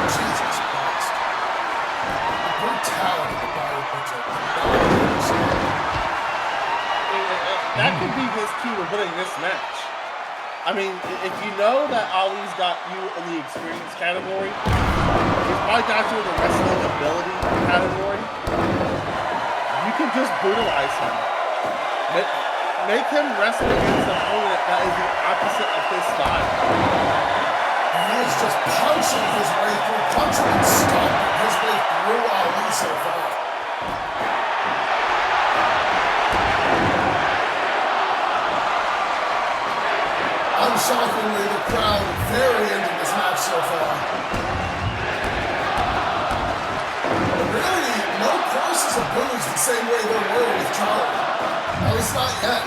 Jesus Christ. The brutality of Byron Mitchell. That could be his key to winning this match. I mean, if you know that Ali's got you in the experience category, he's probably got you in the wrestling ability category, you can just brutalize him. Make him wrestle against an opponent that is the opposite of his style. And he is just punching his way through, punching and stomping his way through Ali so far. Unshockingly, the crowd very into this match so far. But really, no choruses of boos the same way there were with Charli. At least not yet.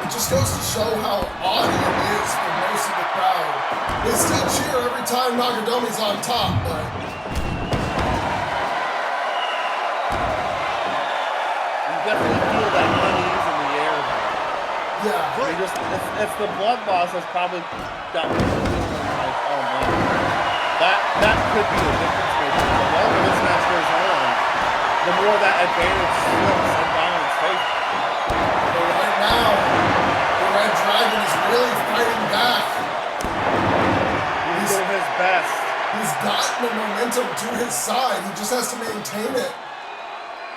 It just goes to show how odd it is for most of the crowd. They still cheer every time Nagadomi's on top, but you definitely feel that unease in the air. yeah. It's the blood loss has probably got me feeling like, oh man, that could be a difference maker. The longer this match goes on, the more that advantage slips in Byron's favor. But right now, the Red Dragon is really fighting back. He's doing his best. He's gotten the momentum to his side. He just has to maintain it.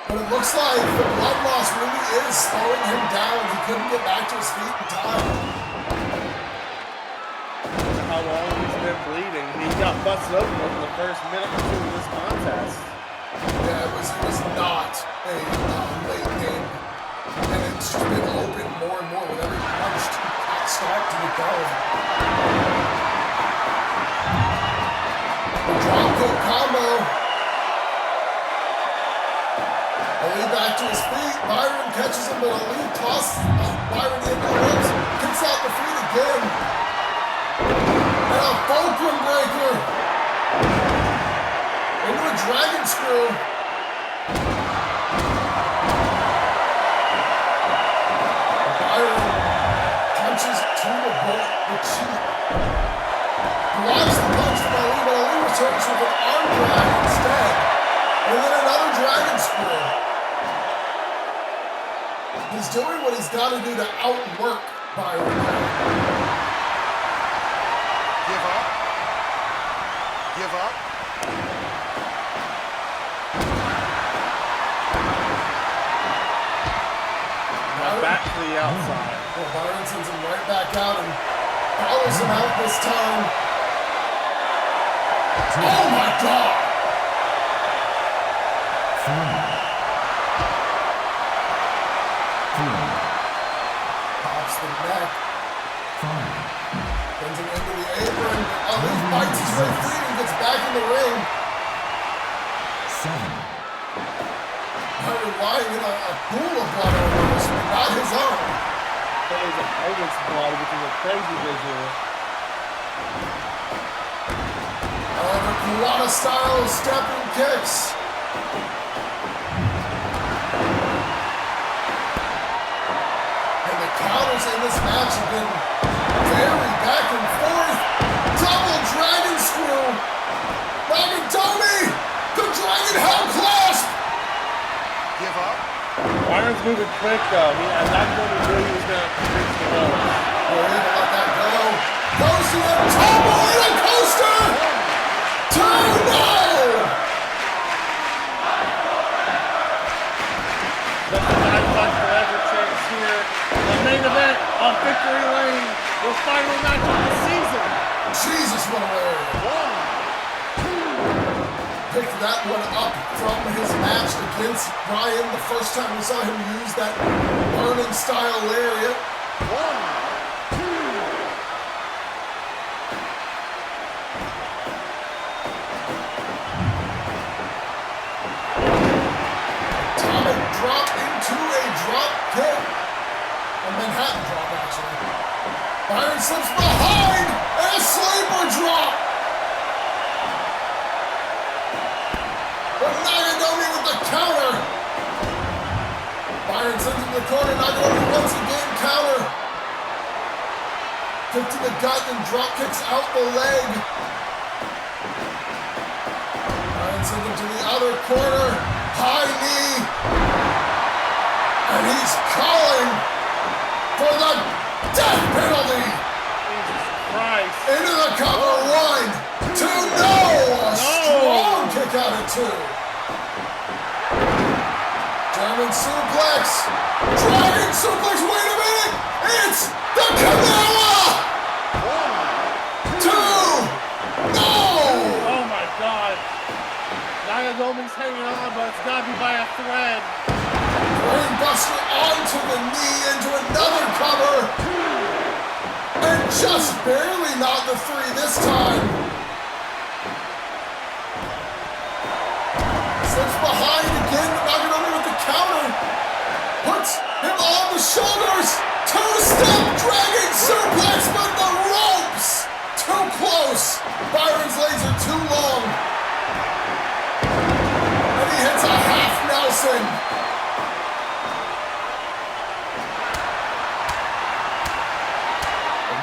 But it looks like the blood loss really is slowing him down. He couldn't get back to his feet in time. How long he's been bleeding. He got busted open within the first minute or two of this contest. Yeah, it was not a late game. And it's just been open more and more with every punch to start to the dome. The drop kick combo. Ali back to his feet. Byron catches him, but Ali tosses Byron into the ropes. Kicks out the feet again. And a fulcrum breaker. Into a dragon screw. Byron punches to the cheek. Blocks the punch from Ali, but Ali returns with an arm drag instead. And then another dragon screw. He's doing what he's got to do to outwork Byron. Give up. Give up. Now back to the outside. Well, Byron sends him right back out and follows him out this time. Oh my God! Pops the neck. Sends him into the apron. Ali fights his way free and gets back in the ring. Byron lying in a pool of blood almost, but not his own. That is opponent's blood, which is a crazy visual. The Kiwata style stepping kicks. And the counters in this match have been very back and forth. Double dragon screw. Nagadomi, the dragon hell clasp. Give up. Byron's moving quick though. Nagadomi knew he was going to reach the ropes. We're able to let that go. Goes to the tumble and a coaster. 2-0. That's the 9-5 forever chance here. The main event on Victory Lane. The final match of the season. Jesus, what a lariat. Picked that one up from his match against Brian the first time we saw him use that burning style lariat. 1, 2. Atomic drop into a drop kick. Byron slips behind and a sleeper drop. But Nagadomi with the counter. Byron sends him to the corner. Nagadomi once again counter. Kick to the gut and drop kicks out the leg. Byron sends him to the outer corner. High knee. And he's calling for the death penalty. Jesus Christ. Into the cover. 1, 2, no! A strong kick out at 2. German suplex. Dragon suplex. Wait a minute. It's the Kimura. 1, 2, no! Oh my God. Nagadomi's hanging on, but it's got to be by a thread. Brainbuster onto the knee into another cover. And just barely not the 3 this time. Slips behind again. Nagadomi with the counter. Puts him on the shoulders. 2-step dragon suplex, but the ropes too close. Byron's legs are too long. And he hits a half Nelson.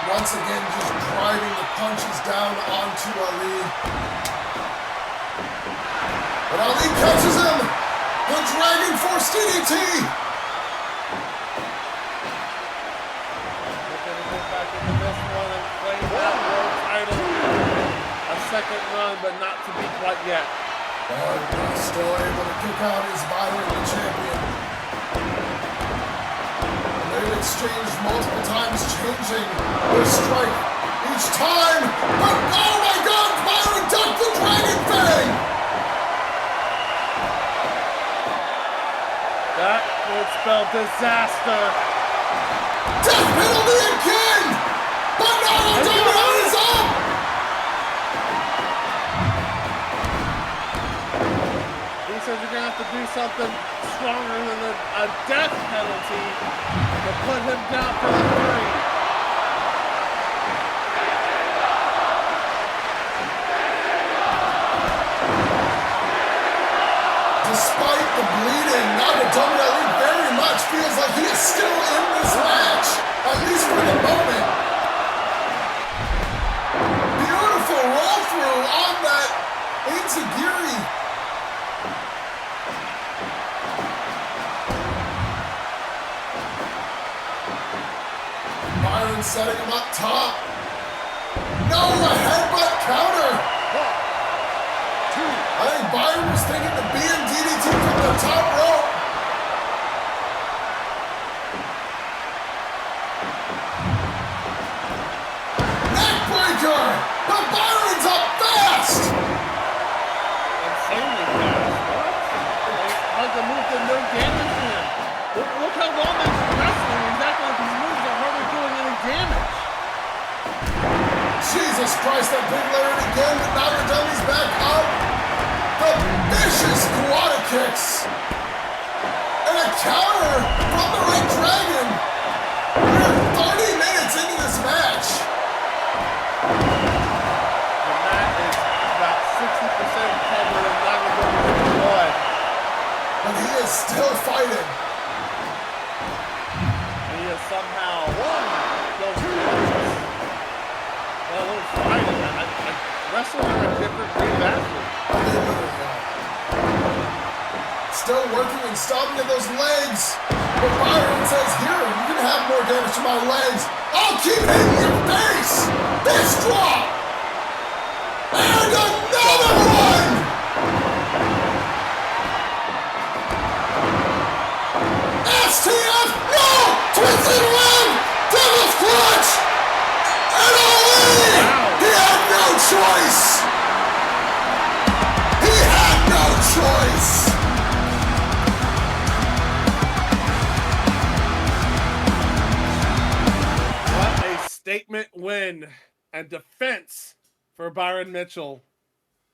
Once again, just driving the punches down onto Ali. But Ali catches him! The Dragon Force DDT! We're going to get back into this one and claim that world title. A second run, but not to be quite yet. But still able to kick out his Byron, the champion. They've exchanged multiple times, changing their strike each time. But oh my God, Byron ducked the Dragon Fang! That would spell disaster. Death penalty again! But Nagadomi is up! He says you're going to have to do something stronger than a death penalty to put him down for the 3. Despite the bleeding, Nagadomi very much feels like he is still in this match, at least for the moment. Beautiful roll through on that Enziguri. Byron setting him up top. No, a headbutt counter. 1, 2. I think Byron was thinking the BM DDT from the top rope. Neckbreaker! But Byron's up fast! Insanely fast. What? How's the move to no damage to him? Look how long they've been wrestling. Exactly like these moves are hardly doing any damage. Jesus Christ, that big Larry again, but Nagadomi's back up. The vicious Guada kicks. And a counter from the Red Dragon. We're 30 minutes into this match. The mat is about 60% covered in Nagadomi's blood. But he is still fighting. And he is somehow still close. Well, a little fighting. Wrestling are a different breed of athlete. Still working and stomping at those legs. But Byron says, here, you can have more damage to my legs. I'll keep hitting your face. This drop. And another one. STF, no! Twisted around. Devil's clutch. And Ali. He had no choice. He had no choice. Statement win and defense for Byron Mitchell.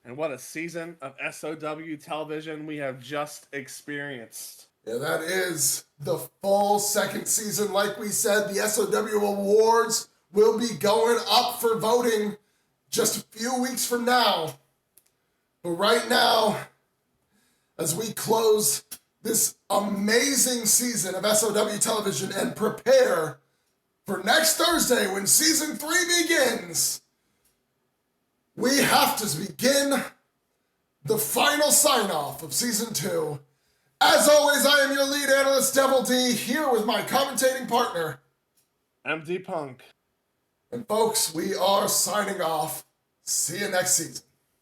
And what a season of SOW television we have just experienced. Yeah, that is the full second season. Like we said, the SOW Awards will be going up for voting just a few weeks from now. But right now, as we close this amazing season of SOW television and prepare for next Thursday when season 3 begins, we have to begin the final sign-off of season 2. As always, I am your lead analyst, Devil D, here with my commentating partner, MD Punk. And folks, we are signing off. See you next season.